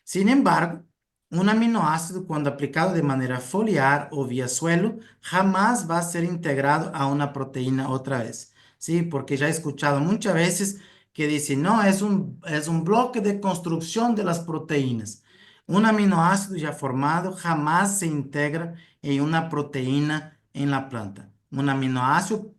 Sin embargo, un aminoácido, cuando aplicado de manera foliar o vía suelo, jamás va a ser integrado a una proteína otra vez. Sí, porque ya he escuchado muchas veces que dicen, no, es un bloque de construcción de las proteínas. Un aminoácido ya formado jamás se integra en una proteína en la planta. Un aminoácido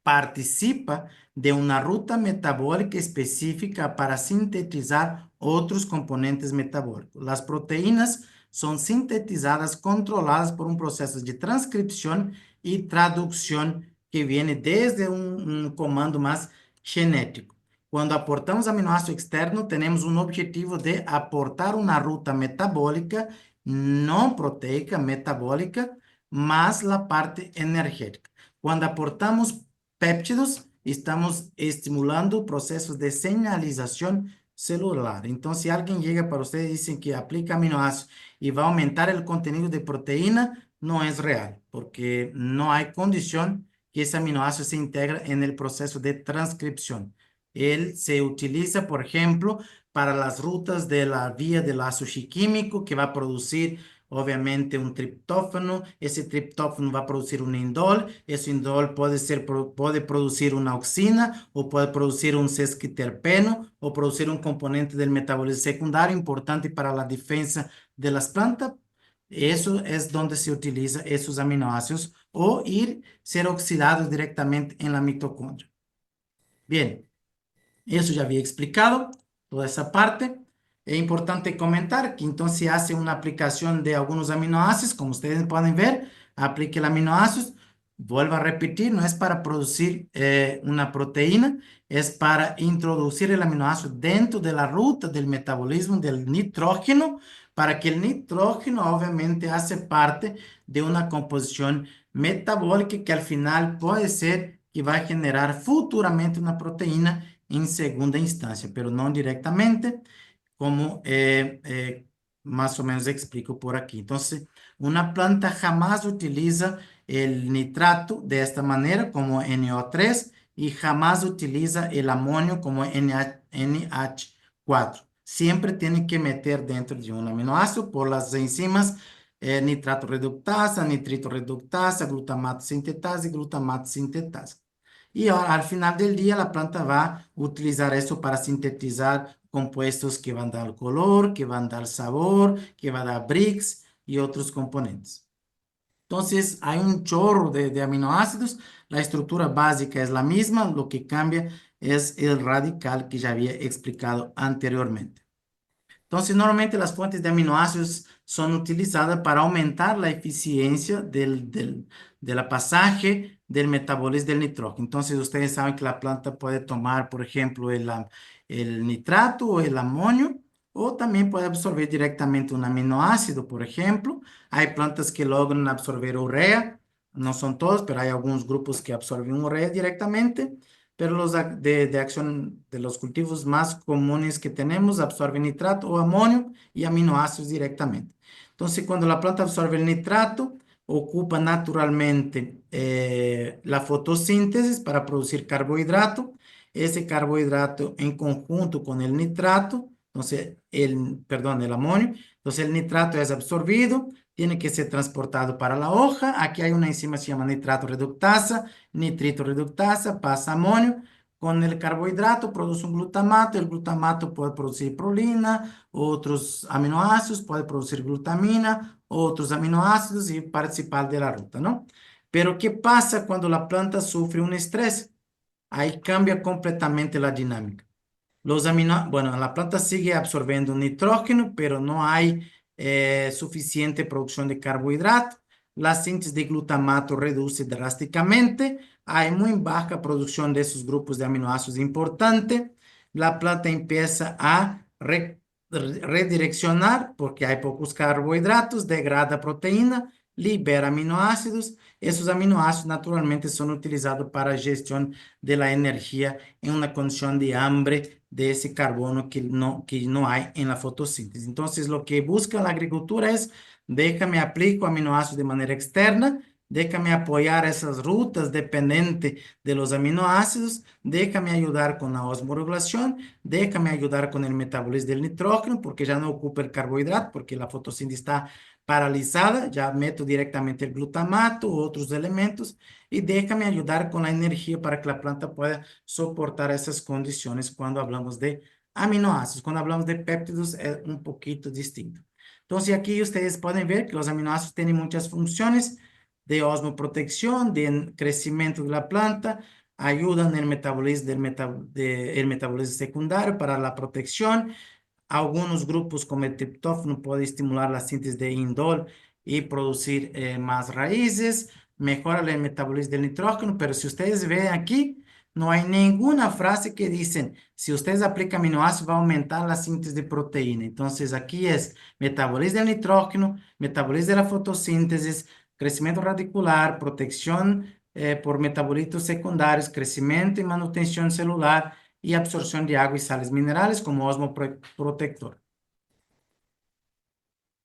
participa de una ruta metabólica específica para sintetizar otros componentes metabólicos. Las proteínas son sintetizadas, controladas por un proceso de transcripción y traducción que viene desde un comando más genético. Cuando aportamos aminoácido externo, tenemos un objetivo de aportar una ruta metabólica, no proteica, metabólica, más la parte energética. Cuando aportamos péptidos, estamos estimulando procesos de señalización celular. Entonces, si alguien llega para ustedes y dice que aplica aminoácidos y va a aumentar el contenido de proteína, no es real, porque no hay condición que ese aminoácido se integre en el proceso de transcripción. Él se utiliza, por ejemplo, para las rutas de la vía del ácido químico que va a producir obviamente un triptófano, ese triptófano va a producir un indol, ese indol puede producir una auxina o puede producir un sesquiterpeno o producir un componente del metabolismo secundario importante para la defensa de las plantas. Eso es donde se utiliza esos aminoácidos o ser oxidados directamente en la mitocondria. Bien. Eso ya había explicado, toda esa parte. Es importante comentar que entonces se hace una aplicación de algunos aminoácidos, como ustedes pueden ver, aplique el aminoácidos, vuelvo a repetir, no es para producir una proteína, es para introducir el aminoácido dentro de la ruta del metabolismo del nitrógeno, para que el nitrógeno obviamente hace parte de una composición metabólica que al final puede ser que va a generar futuramente una proteína en segunda instancia, pero no directamente, como más o menos explico por aquí. Entonces, una planta jamás utiliza el nitrato de esta manera, como NO3, y jamás utiliza el amonio como NH4. Siempre tiene que meter dentro de un aminoácido por las enzimas nitrato reductasa, nitrito reductasa, glutamato sintetasa y glutamato sintetasa. Y al final del día la planta va a utilizar eso para sintetizar compuestos que van a dar color, que van a dar sabor, que van a dar bricks y otros componentes. Entonces, hay un chorro de aminoácidos. La estructura básica es la misma, lo que cambia es el radical que ya había explicado anteriormente. Entonces, normalmente las fuentes de aminoácidos son utilizadas para aumentar la eficiencia de la pasaje del metabolismo del nitrógeno. Entonces, ustedes saben que la planta puede tomar, por ejemplo, el nitrato o el amonio, o también puede absorber directamente un aminoácido, por ejemplo. Hay plantas que logran absorber urea, no son todos, pero hay algunos grupos que absorben urea directamente, pero los de acción de los cultivos más comunes que tenemos absorben nitrato o amonio y aminoácidos directamente. Entonces, cuando la planta absorbe el nitrato, ocupa naturalmente la fotosíntesis para producir carbohidrato. Ese carbohidrato en conjunto con el nitrato, entonces, perdón, el amonio, entonces el nitrato es absorbido, tiene que ser transportado para la hoja. Aquí hay una enzima que se llama nitrato reductasa, nitrito reductasa, pasa amonio. Con el carbohidrato produce un glutamato. El glutamato puede producir prolina, otros aminoácidos, puede producir glutamina, otros aminoácidos y participar de la ruta, ¿no? Pero ¿qué pasa cuando la planta sufre un estrés? Ahí cambia completamente la dinámica. Bueno, la planta sigue absorbiendo nitrógeno, pero no hay suficiente producción de carbohidrato. La síntesis de glutamato reduce drásticamente. Hay muy baja producción de esos grupos de aminoácidos importantes. La planta empieza a redireccionar porque hay pocos carbohidratos, degrada proteína, libera aminoácidos. Esos aminoácidos naturalmente son utilizados para gestión de la energía en una condición de hambre de ese carbono que no hay en la fotosíntesis. Entonces, lo que busca la agricultura es, déjame aplico aminoácidos de manera externa, déjame apoyar esas rutas dependientes de los aminoácidos, déjame ayudar con la osmorregulación, déjame ayudar con el metabolismo del nitrógeno, porque ya no ocupa el carbohidrato, porque la fotosíntesis está paralizada, ya meto directamente el glutamato u otros elementos y déjame ayudar con la energía para que la planta pueda soportar esas condiciones cuando hablamos de aminoácidos. Cuando hablamos de péptidos es un poquito distinto. Entonces aquí ustedes pueden ver que los aminoácidos tienen muchas funciones de osmoprotección, de crecimiento de la planta, ayudan en el metabolismo el metabolismo secundario para la protección. Algunos grupos como el triptófano pueden estimular la síntesis de indol y producir más raíces, mejora el metabolismo del nitrógeno, pero si ustedes ven aquí, no hay ninguna frase que dicen, si ustedes aplican aminoácidos va a aumentar la síntesis de proteína. Entonces aquí es metabolismo del nitrógeno, metabolismo de la fotosíntesis, crecimiento radicular, protección por metabolitos secundarios, crecimiento y manutención celular y absorción de agua y sales minerales como osmoprotector.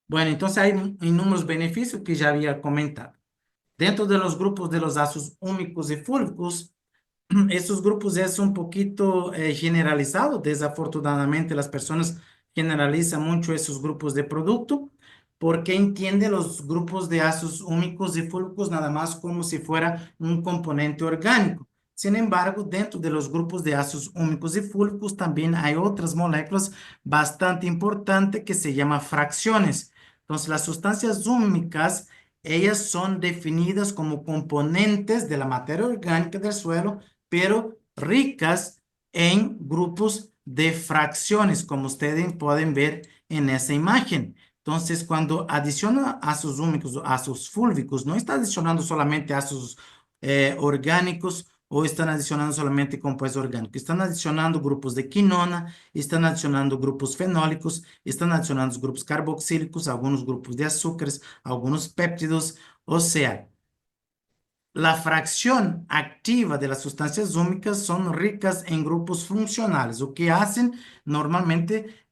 Bueno, entonces hay inúmeros beneficios que ya había comentado. Dentro de los grupos de los ácidos húmicos y fúlvicos, estos grupos es un poquito generalizado. Desafortunadamente, las personas generalizan mucho esos grupos de producto porque entienden los grupos de ácidos húmicos y fúlvicos nada más como si fuera un componente orgánico. Sin embargo, dentro de los grupos de ácidos húmicos y fúlvicos también hay otras moléculas bastante importantes que se llaman fracciones. Entonces, las sustancias húmicas, ellas son definidas como componentes de la materia orgánica del suelo pero ricas en grupos de fracciones, como ustedes pueden ver en esa imagen. Entonces, cuando adiciona ácidos húmicos o ácidos fúlvicos, no está adicionando solamente ácidos orgánicos o están adicionando solamente compuestos orgánicos. Están adicionando grupos de quinona, están adicionando grupos fenólicos, están adicionando grupos carboxílicos, algunos grupos de azúcares, algunos péptidos, o sea, la fracción activa de las sustancias húmicas son ricas en grupos funcionales. Lo que hacen normalmente,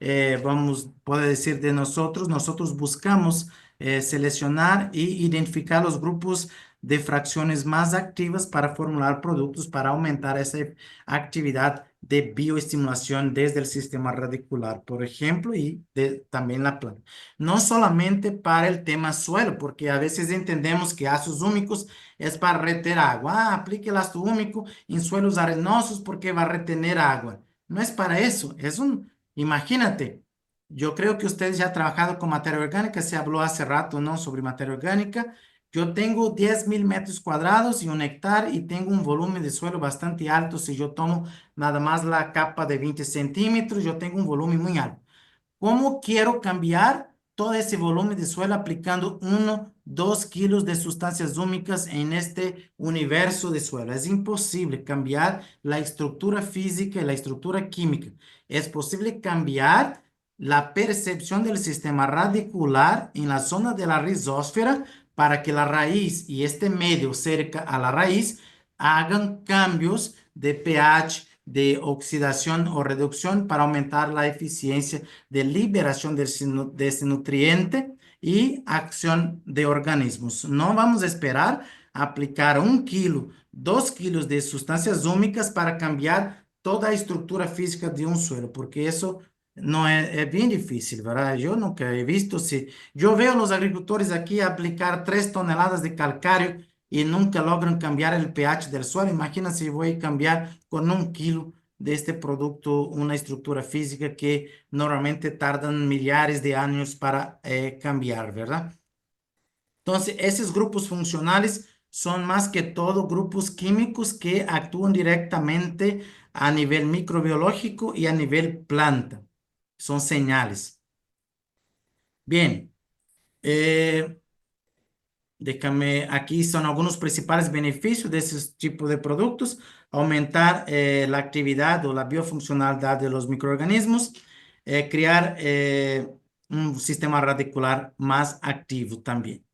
puede decir de nosotros, nosotros buscamos seleccionar y identificar los grupos de fracciones más activas para formular productos para aumentar esa actividad de bioestimulación desde el sistema radicular, por ejemplo, y también la planta. No solamente para el tema suelo, porque a veces entendemos que ácidos húmicos es para retener agua. Ah, aplique el ácido húmico en suelos arenosos porque va a retener agua. No es para eso, imagínate, yo creo que ustedes ya han trabajado con materia orgánica, se habló hace rato, ¿no? Sobre materia orgánica. Yo tengo 10,000 metros cuadrados y un hectárea y tengo un volumen de suelo bastante alto. Si yo tomo nada más la capa de 20 centímetros, yo tengo un volumen muy alto. ¿Cómo quiero cambiar todo ese volumen de suelo aplicando 1, 2 kilos de sustancias húmicas en este universo de suelo? Es imposible cambiar la estructura física y la estructura química. Es posible cambiar la percepción del sistema radicular en la zona de la rizósfera para que la raíz y este medio cerca a la raíz hagan cambios de pH, de oxidación o reducción para aumentar la eficiencia de liberación de ese nutriente y acción de organismos. No vamos a esperar a aplicar 1 kilo, 2 kilos de sustancias húmicas para cambiar toda la estructura física de un suelo, porque eso No, es bien difícil, ¿verdad? Yo nunca he visto si yo veo a los agricultores aquí aplicar 3 toneladas de calcário y nunca logran cambiar el pH del suelo. Imagina si voy a cambiar con 1 kilo de este producto una estructura física que normalmente tardan millares de años para cambiar, ¿verdad? Entonces, esos grupos funcionales son más que todo grupos químicos que actúan directamente a nivel microbiológico y a nivel planta. Son señales. Bien, eh, déjame, aquí son algunos principales beneficios de ese tipo de productos. Aumentar la actividad o la biofuncionalidad de los microorganismos, crear un sistema radicular más activo también.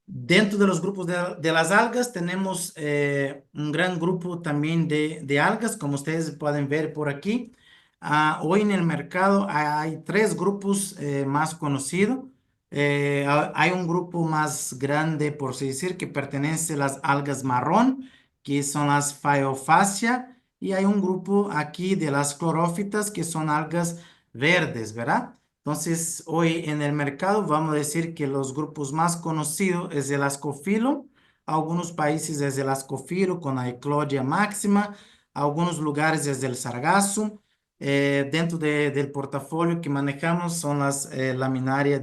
Dentro de los grupos de las algas tenemos un gran grupo también de algas, como ustedes pueden ver por aquí. Hoy en el mercado hay 3 grupos más conocidos. Hay un grupo más grande, por así decir, que pertenece a las algas marrón, que son las Phaeophasia, y hay un grupo aquí de las clorófitas, que son algas verdes, ¿verdad? Entonces, hoy en el mercado vamos a decir que los grupos más conocidos es el ascofilo, algunos países es el ascofilo con la Eclodia máxima, algunos lugares es el sargazo. Dentro del portafolio que manejamos son las laminaria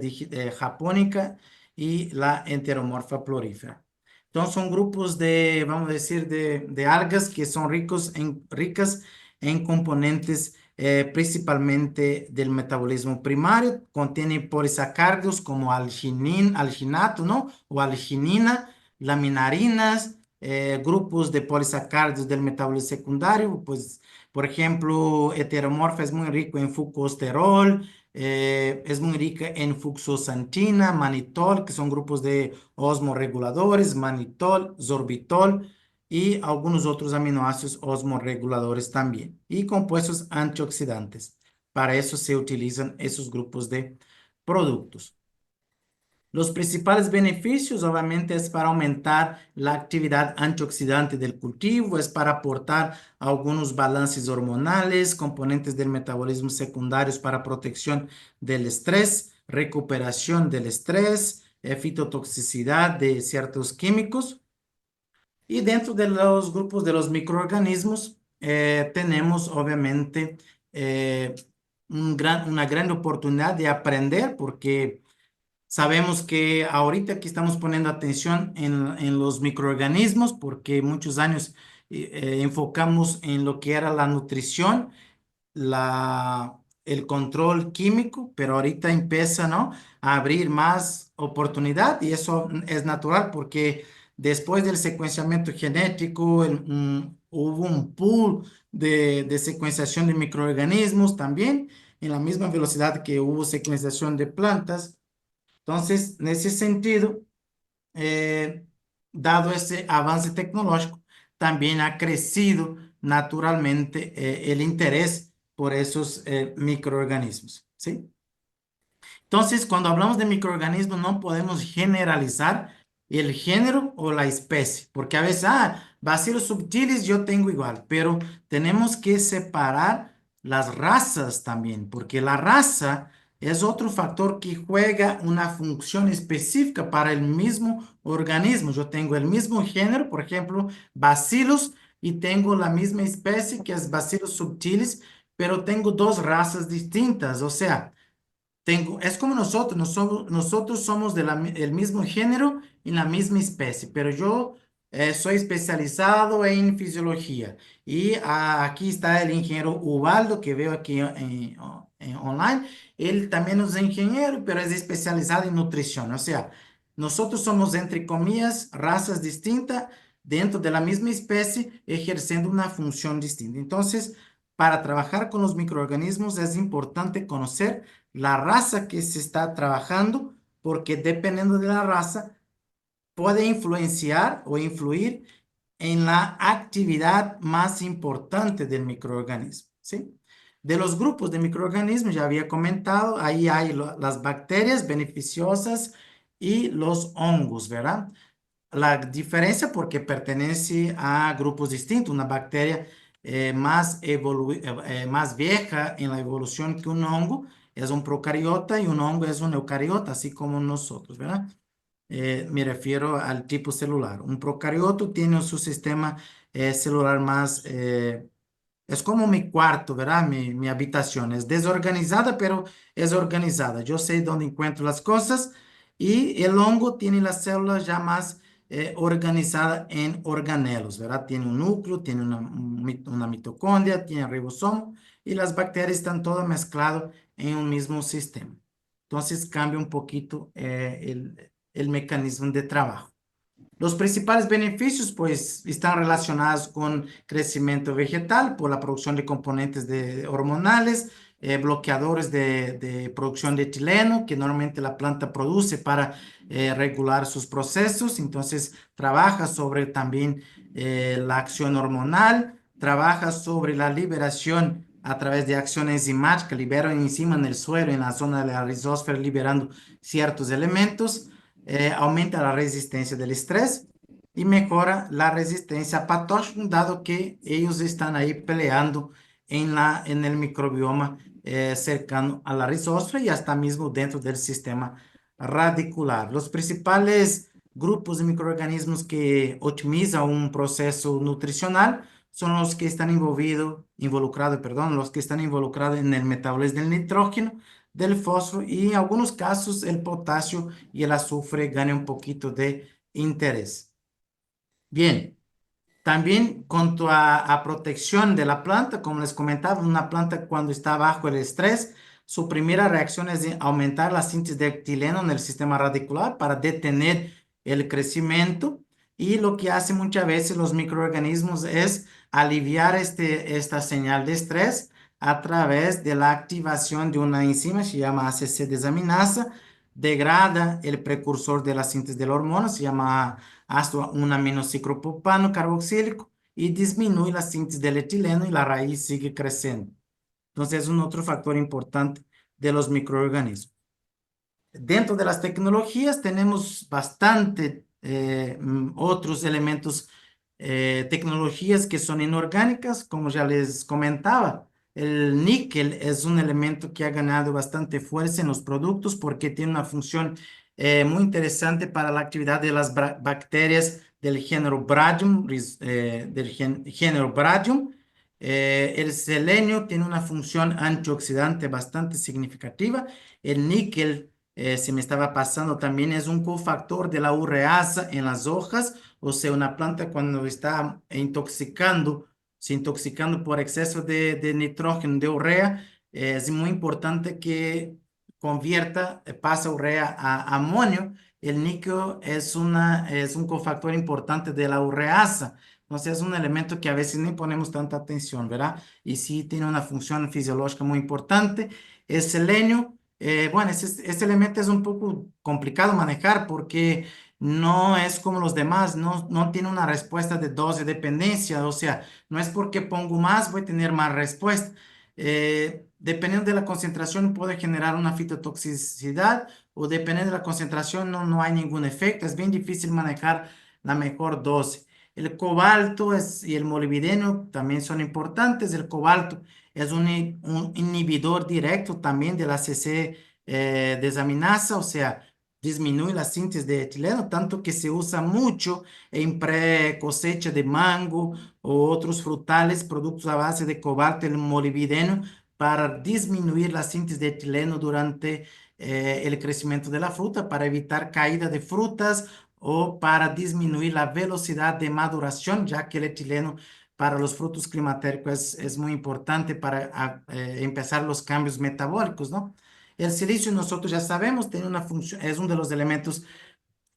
japónica y la enteromorfa florífera. Entonces, son grupos de, vamos a decir, de algas que son ricas en componentes principalmente del metabolismo primario. Contiene polisacáridos como alginato, ¿no? O alginina, laminarinas, grupos de polisacáridos del metabolismo secundario, pues, por ejemplo, heteromorfa es muy rico en fucosterol, es muy rica en fucosantina, manitol, que son grupos de osmorreguladores, manitol, sorbitol y algunos otros aminoácidos osmorreguladores también, y compuestos antioxidantes. Para eso se utilizan esos grupos de productos. Los principales beneficios, obviamente, es para aumentar la actividad antioxidante del cultivo, es para aportar algunos balances hormonales, componentes del metabolismo secundarios para protección del estrés, recuperación del estrés, fitotoxicidad de ciertos químicos. Y dentro de los grupos de los microorganismos, tenemos obviamente eh, una gran oportunidad de aprender porque sabemos que ahorita aquí estamos poniendo atención en los microorganismos porque muchos años enfocamos en lo que era la nutrición, el control químico, pero ahorita empieza, ¿no? A abrir más oportunidad y eso es natural porque después del secuenciamiento genético hubo un pool de secuenciación de microorganismos también en la misma velocidad que hubo secuenciación de plantas. Entonces, en ese sentido, eh, dado ese avance tecnológico, también ha crecido naturalmente el interés por esos microorganismos, ¿sí? Entonces, cuando hablamos de microorganismos, no podemos generalizar el género o la especie, porque a veces, bacilos subtilis yo tengo igual, pero tenemos que separar las razas también, porque la raza es otro factor que juega una función específica para el mismo organismo. Yo tengo el mismo género, por ejemplo, bacilos, y tengo la misma especie que es bacilos subtilis, pero tengo 2 razas distintas, o sea, es como nosotros, nosotros somos del mismo género y la misma especie, pero yo soy especializado en fisiología. Y aquí está el ingeniero Ubaldo, que veo aquí online. Él también es ingeniero, pero es especializado en nutrición. O sea, nosotros somos, entre comillas, razas distintas dentro de la misma especie, ejerciendo una función distinta. Entonces, para trabajar con los microorganismos es importante conocer la raza que se está trabajando, porque dependiendo de la raza, puede influenciar o influir en la actividad más importante del microorganismo, ¿sí? De los grupos de microorganismos, ya había comentado, ahí hay las bacterias beneficiosas y los hongos, ¿verdad? La diferencia porque pertenece a grupos distintos. Una bacteria más vieja en la evolución que un hongo. Es un procariota y un hongo es un eucariota, así como nosotros, ¿verdad? Me refiero al tipo celular. Un procarioto tiene su sistema celular más, es como mi cuarto, ¿verdad? Mi habitación es desorganizada, pero es organizada. Yo sé dónde encuentro las cosas y el hongo tiene las células ya más organizadas en organelos, ¿verdad? Tiene un núcleo, tiene una mitocondria, tiene ribosomo y las bacterias están todas mezcladas en un mismo sistema. Entonces cambia un poquito el mecanismo de trabajo. Los principales beneficios, pues, están relacionados con crecimiento vegetal por la producción de componentes hormonales, bloqueadores de producción de etileno, que normalmente la planta produce para regular sus procesos. Entonces, trabaja sobre también la acción hormonal, trabaja sobre la liberación a través de acción enzimática, liberan encima en el suelo, en la zona de la rizósfera, liberando ciertos elementos, aumenta la resistencia del estrés y mejora la resistencia a patógenos, dado que ellos están ahí peleando en el microbioma cercano a la rizósfera y hasta mismo dentro del sistema radicular. Los principales grupos de microorganismos que optimizan un proceso nutricional son los que están los que están involucrados en el metabolismo del nitrógeno, del fósforo y en algunos casos el potasio y el azufre ganan un poquito de interés. Bien, también cuanto a protección de la planta, como les comentaba, una planta cuando está bajo el estrés, su primera reacción es de aumentar la síntesis de etileno en el sistema radicular para detener el crecimiento. Y lo que hacen muchas veces los microorganismos es aliviar esta señal de estrés a través de la activación de una enzima, se llama ACC desaminasa, degrada el precursor de la síntesis de la hormona, se llama ácido un aminociclopropano carboxílico y disminuye la síntesis del etileno y la raíz sigue creciendo. Entonces es un otro factor importante de los microorganismos. Dentro de las tecnologías tenemos bastante otros elementos, tecnologías que son inorgánicas, como ya les comentaba. El níquel es un elemento que ha ganado bastante fuerza en los productos porque tiene una función muy interesante para la actividad de las bacterias del género Bradium, género Bradium. El selenio tiene una función antioxidante bastante significativa. El níquel, se me estaba pasando también, es un cofactor de la ureasa en las hojas, o sea, una planta cuando está se intoxicando por exceso de nitrógeno, de urea, es muy importante que pasa urea a amonio. El níquel es un cofactor importante de la ureasa. Entonces es un elemento que a veces no ponemos tanta atención, ¿verdad? Y sí tiene una función fisiológica muy importante. El selenio, bueno, este elemento es un poco complicado manejar porque no es como los demás, no tiene una respuesta de dosis dependencia, o sea, no es porque pongo más voy a tener más respuesta. Dependiendo de la concentración puede generar una fitotoxicidad o dependiendo de la concentración no hay ningún efecto, es bien difícil manejar la mejor dosis. El cobalto y el molibdeno también son importantes. El cobalto es un inhibidor directo también de la CC desaminasa, o sea, disminuye la síntesis de etileno, tanto que se usa mucho en pre-cosecha de mango o otros frutales, productos a base de cobalto y el molibdeno, para disminuir la síntesis de etileno durante el crecimiento de la fruta, para evitar caída de frutas o para disminuir la velocidad de maduración, ya que el etileno para los frutos climatéricos es muy importante para empezar los cambios metabólicos, ¿no? El silicio nosotros ya sabemos, tiene una función, es uno de los elementos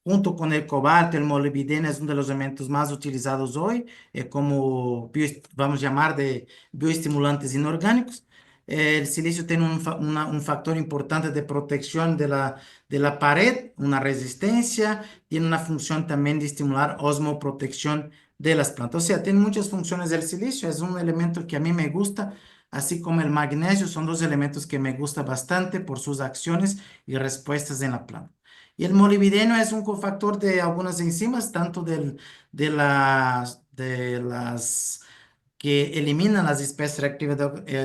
junto con el cobalto, el molibdeno es uno de los elementos más utilizados hoy, como vamos a llamar de bioestimulantes inorgánicos. El silicio tiene un factor importante de protección de la pared, una resistencia, tiene una función también de estimular osmoprotección de las plantas. O sea, tiene muchas funciones el silicio, es un elemento que a mí me gusta, así como el magnesio, son dos elementos que me gustan bastante por sus acciones y respuestas en la planta. Y el molibdeno es un cofactor de algunas enzimas, tanto de las que eliminan las especies reactivas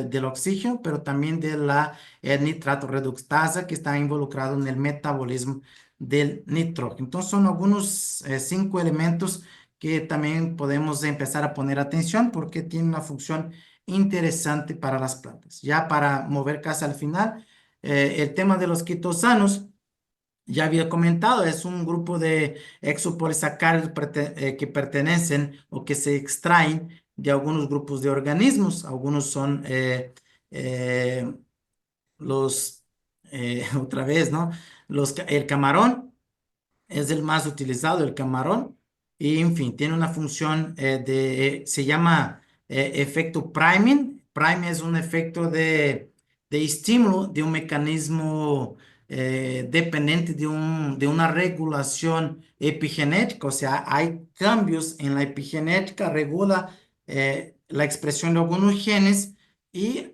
del oxígeno, pero también de la nitrato reductasa que está involucrado en el metabolismo del nitrógeno. Entonces son algunos 5 elementos que también podemos empezar a poner atención porque tienen una función interesante para las plantas. Ya para mover casi al final, el tema de los quitosanos. Ya había comentado, es un grupo de exopolisacáridos que pertenecen o que se extraen de algunos grupos de organismos. Algunos son eh, los, otra vez, ¿no? El camarón es el más utilizado, el camarón, y en fin, tiene una función se llama efecto priming. Priming es un efecto de estímulo de un mecanismo dependiente de una regulación epigenética, o sea, hay cambios en la epigenética, regula la expresión de algunos genes y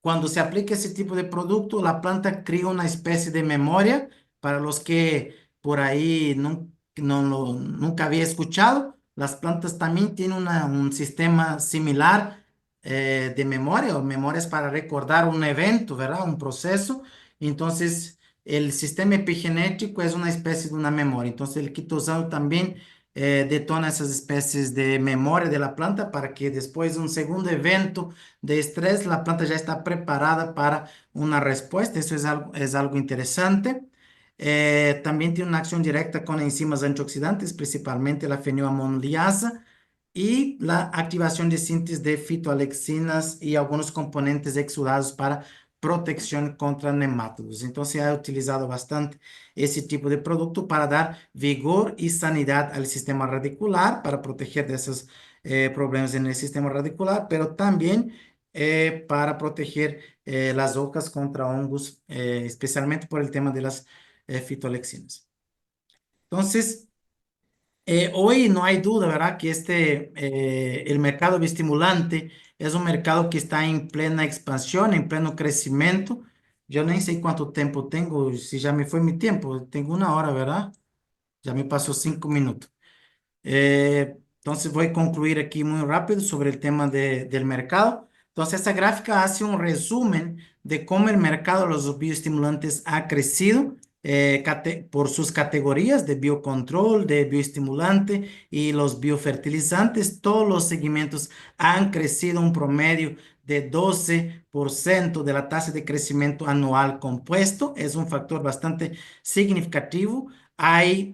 cuando se aplica ese tipo de producto, la planta crea una especie de memoria para los que por ahí nunca había escuchado. Las plantas también tienen un sistema similar de memoria o memorias para recordar un evento, ¿verdad? Un proceso. Entonces, el sistema epigenético es una especie de una memoria. Entonces, el quitosano también detona esas especies de memoria de la planta para que después de un segundo evento de estrés, la planta ya está preparada para una respuesta. Eso es algo interesante. También tiene una acción directa con enzimas antioxidantes, principalmente la fenilamonoliasa, y la activación de síntesis de fitoalexinas y algunos componentes exudados para protección contra nemátodos. Entonces, se ha utilizado bastante ese tipo de producto para dar vigor y sanidad al sistema radicular, para proteger de esos problemas en el sistema radicular, pero también para proteger las hojas contra hongos, especialmente por el tema de las fitoalexinas. Entonces, hoy no hay duda, ¿verdad? Que el mercado bioestimulante es un mercado que está en plena expansión, en pleno crecimiento. Yo no sé cuánto tiempo tengo, si ya me fue mi tiempo, tengo 1 hora, ¿verdad? Ya me pasó 5 minutos. Entonces voy a concluir aquí muy rápido sobre el tema del mercado. Entonces, esta gráfica hace un resumen de cómo el mercado de los bioestimulantes ha crecido por sus categorías de biocontrol, de bioestimulante y los biofertilizantes. Todos los segmentos han crecido un promedio de 12% de la tasa de crecimiento anual compuesto. Es un factor bastante significativo.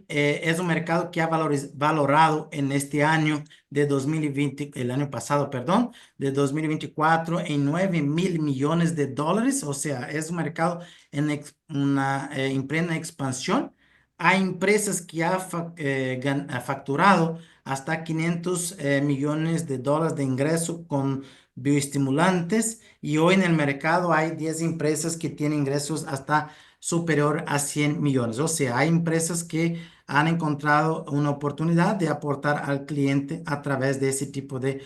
Es un mercado que ha valorado en este año de 2020, el año pasado, perdón, de 2024 en 9.000 millones de dólares. O sea, es un mercado en plena expansión. Hay empresas que han facturado hasta 500 millones de dólares de ingreso con bioestimulantes y hoy en el mercado hay 10 empresas que tienen ingresos hasta superior a 100 millones. O sea, hay empresas que han encontrado una oportunidad de aportar al cliente a través de ese tipo de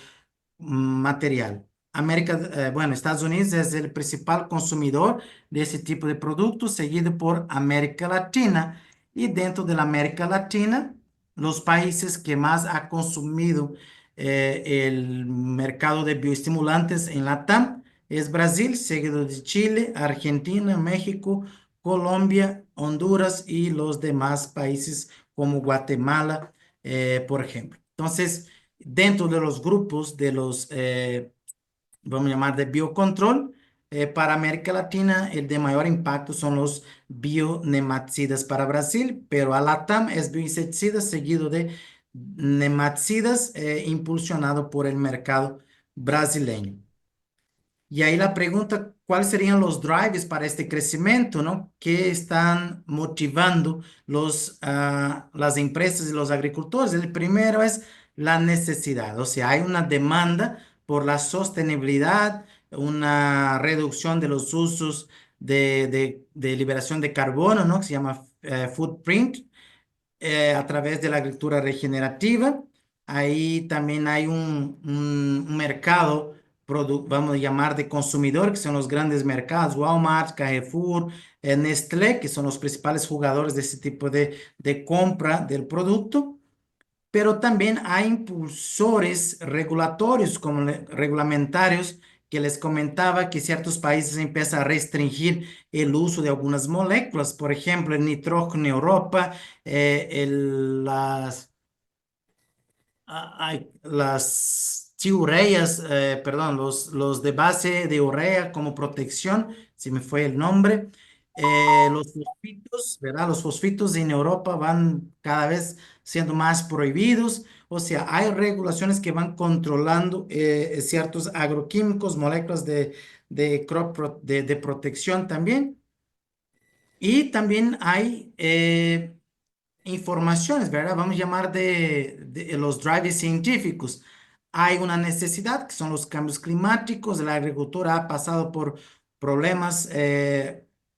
material. Bueno, Estados Unidos es el principal consumidor de ese tipo de productos, seguido por América Latina. Y dentro de la América Latina, los países que más ha consumido el mercado de bioestimulantes en Latam es Brasil, seguido de Chile, Argentina, México, Colombia, Honduras y los demás países como Guatemala, por ejemplo. Entonces, dentro de los grupos de los, vamos a llamar de biocontrol, para América Latina, el de mayor impacto son los bionematicidas para Brasil, pero a LATAM es bioinsecticidas seguido de nematicidas, impulsionado por el mercado brasileño. Y ahí la pregunta, ¿cuáles serían los drivers para este crecimiento, ¿no? ¿Qué están motivando las empresas y los agricultores? El primero es la necesidad, o sea, hay una demanda por la sostenibilidad, una reducción de los usos de liberación de carbono, ¿no? Que se llama footprint a través de la agricultura regenerativa. Ahí también hay un mercado, vamos a llamar de consumidor, que son los grandes mercados, Walmart, Carrefour, Nestlé, que son los principales jugadores de ese tipo de compra del producto. pero también hay impulsores regulatorios como reglamentarios que les comentaba que ciertos países empiezan a restringir el uso de algunas moléculas, por ejemplo, el nitrógeno en Europa, las tiureas, perdón, los de base de urea como protección, si me fue el nombre. Los fosfitos, ¿verdad? Los fosfitos en Europa van cada vez siendo más prohibidos. O sea, hay regulaciones que van controlando ciertos agroquímicos, moléculas de protección también. Y también hay informaciones, ¿verdad? Vamos a llamar de los drivers científicos. Hay una necesidad, que son los cambios climáticos. La agricultura ha pasado por problemas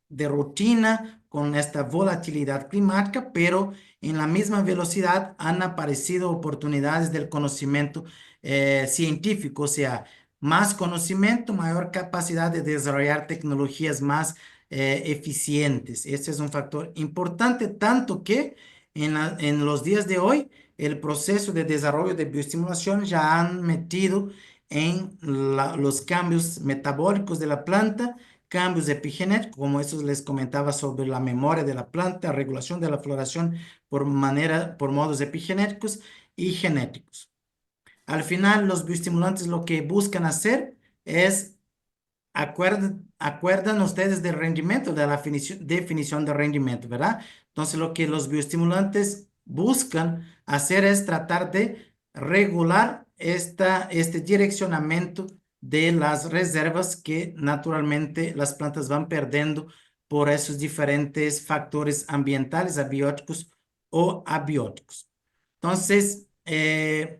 de rutina con esta volatilidad climática, pero en la misma velocidad han aparecido oportunidades del conocimiento científico, o sea, más conocimiento, mayor capacidad de desarrollar tecnologías más eficientes. Este es un factor importante, tanto que en los días de hoy, el proceso de desarrollo de bioestimulación ya han metido en los cambios metabólicos de la planta, cambios epigenéticos, como esos les comentaba sobre la memoria de la planta, regulación de la floración por modos epigenéticos y genéticos. Al final, los bioestimulantes lo que buscan hacer es acuerdan ustedes del rendimiento, de la definición de rendimiento, ¿verdad? Entonces, lo que los bioestimulantes buscan hacer es tratar de regular este direccionamiento de las reservas que naturalmente las plantas van perdiendo por esos diferentes factores ambientales, abióticos o abióticos. Entonces,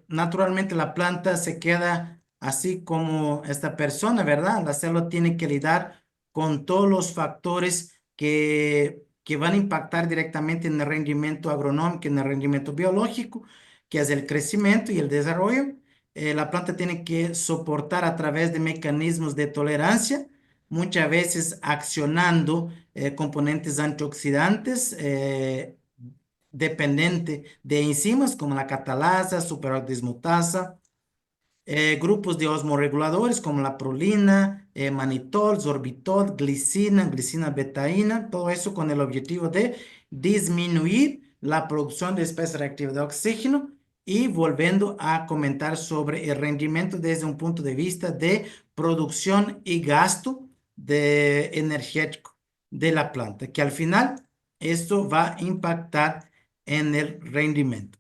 naturalmente la planta se queda así como esta persona, ¿verdad? La célula tiene que lidiar con todos los factores que van a impactar directamente en el rendimiento agronómico, en el rendimiento biológico, que es el crecimiento y el desarrollo. La planta tiene que soportar a través de mecanismos de tolerancia, muchas veces accionando componentes antioxidantes, dependiente de enzimas como la catalasa, superoxidismutasa, grupos de osmorreguladores como la prolina, mannitol, sorbitol, glicina, betaína, todo eso con el objetivo de disminuir la producción de especies reactivas de oxígeno y volviendo a comentar sobre el rendimiento desde un punto de vista de producción y gasto energético de la planta, que al final esto va a impactar en el rendimiento.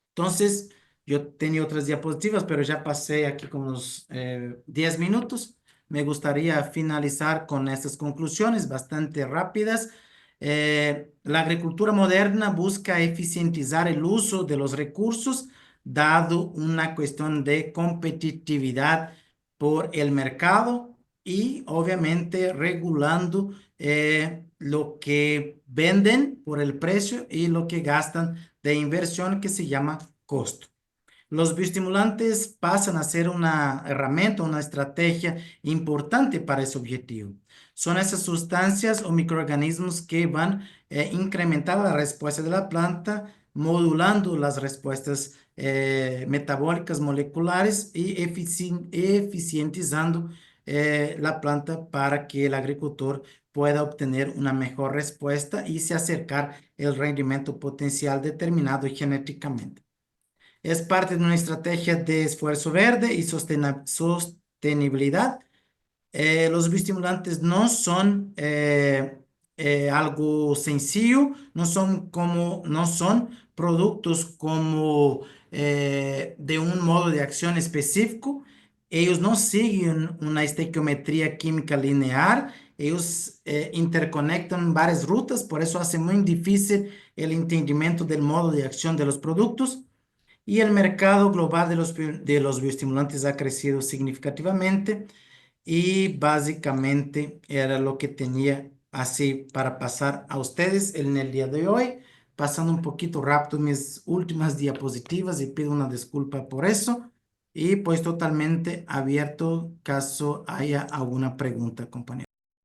Entonces, yo tenía otras diapositivas, pero ya pasé aquí con unos 10 minutos. Me gustaría finalizar con estas conclusiones bastante rápidas. La agricultura moderna busca eficientizar el uso de los recursos, dado una cuestión de competitividad por el mercado y obviamente regulando lo que venden por el precio y lo que gastan de inversión que se llama costo. Los bioestimulantes pasan a ser una herramienta, una estrategia importante para ese objetivo. Son esas sustancias o microorganismos que van a incrementar la respuesta de la planta, modulando las respuestas metabólicas moleculares y eficientizando la planta para que el agricultor pueda obtener una mejor respuesta y se acercar el rendimiento potencial determinado genéticamente. Es parte de una estrategia de esfuerzo verde y sostenibilidad. Los bioestimulantes no son algo sencillo, no son productos como de un modo de acción específico. Ellos no siguen una estequiometría química lineal, ellos interconectan varias rutas, por eso hace muy difícil el entendimiento del modo de acción de los productos. Y el mercado global de los bioestimulantes ha crecido significativamente y básicamente era lo que tenía así para pasar a ustedes en el día de hoy, pasando un poquito rápido mis últimas diapositivas y pido una disculpa por eso y pues totalmente abierto caso haya alguna pregunta, compañero.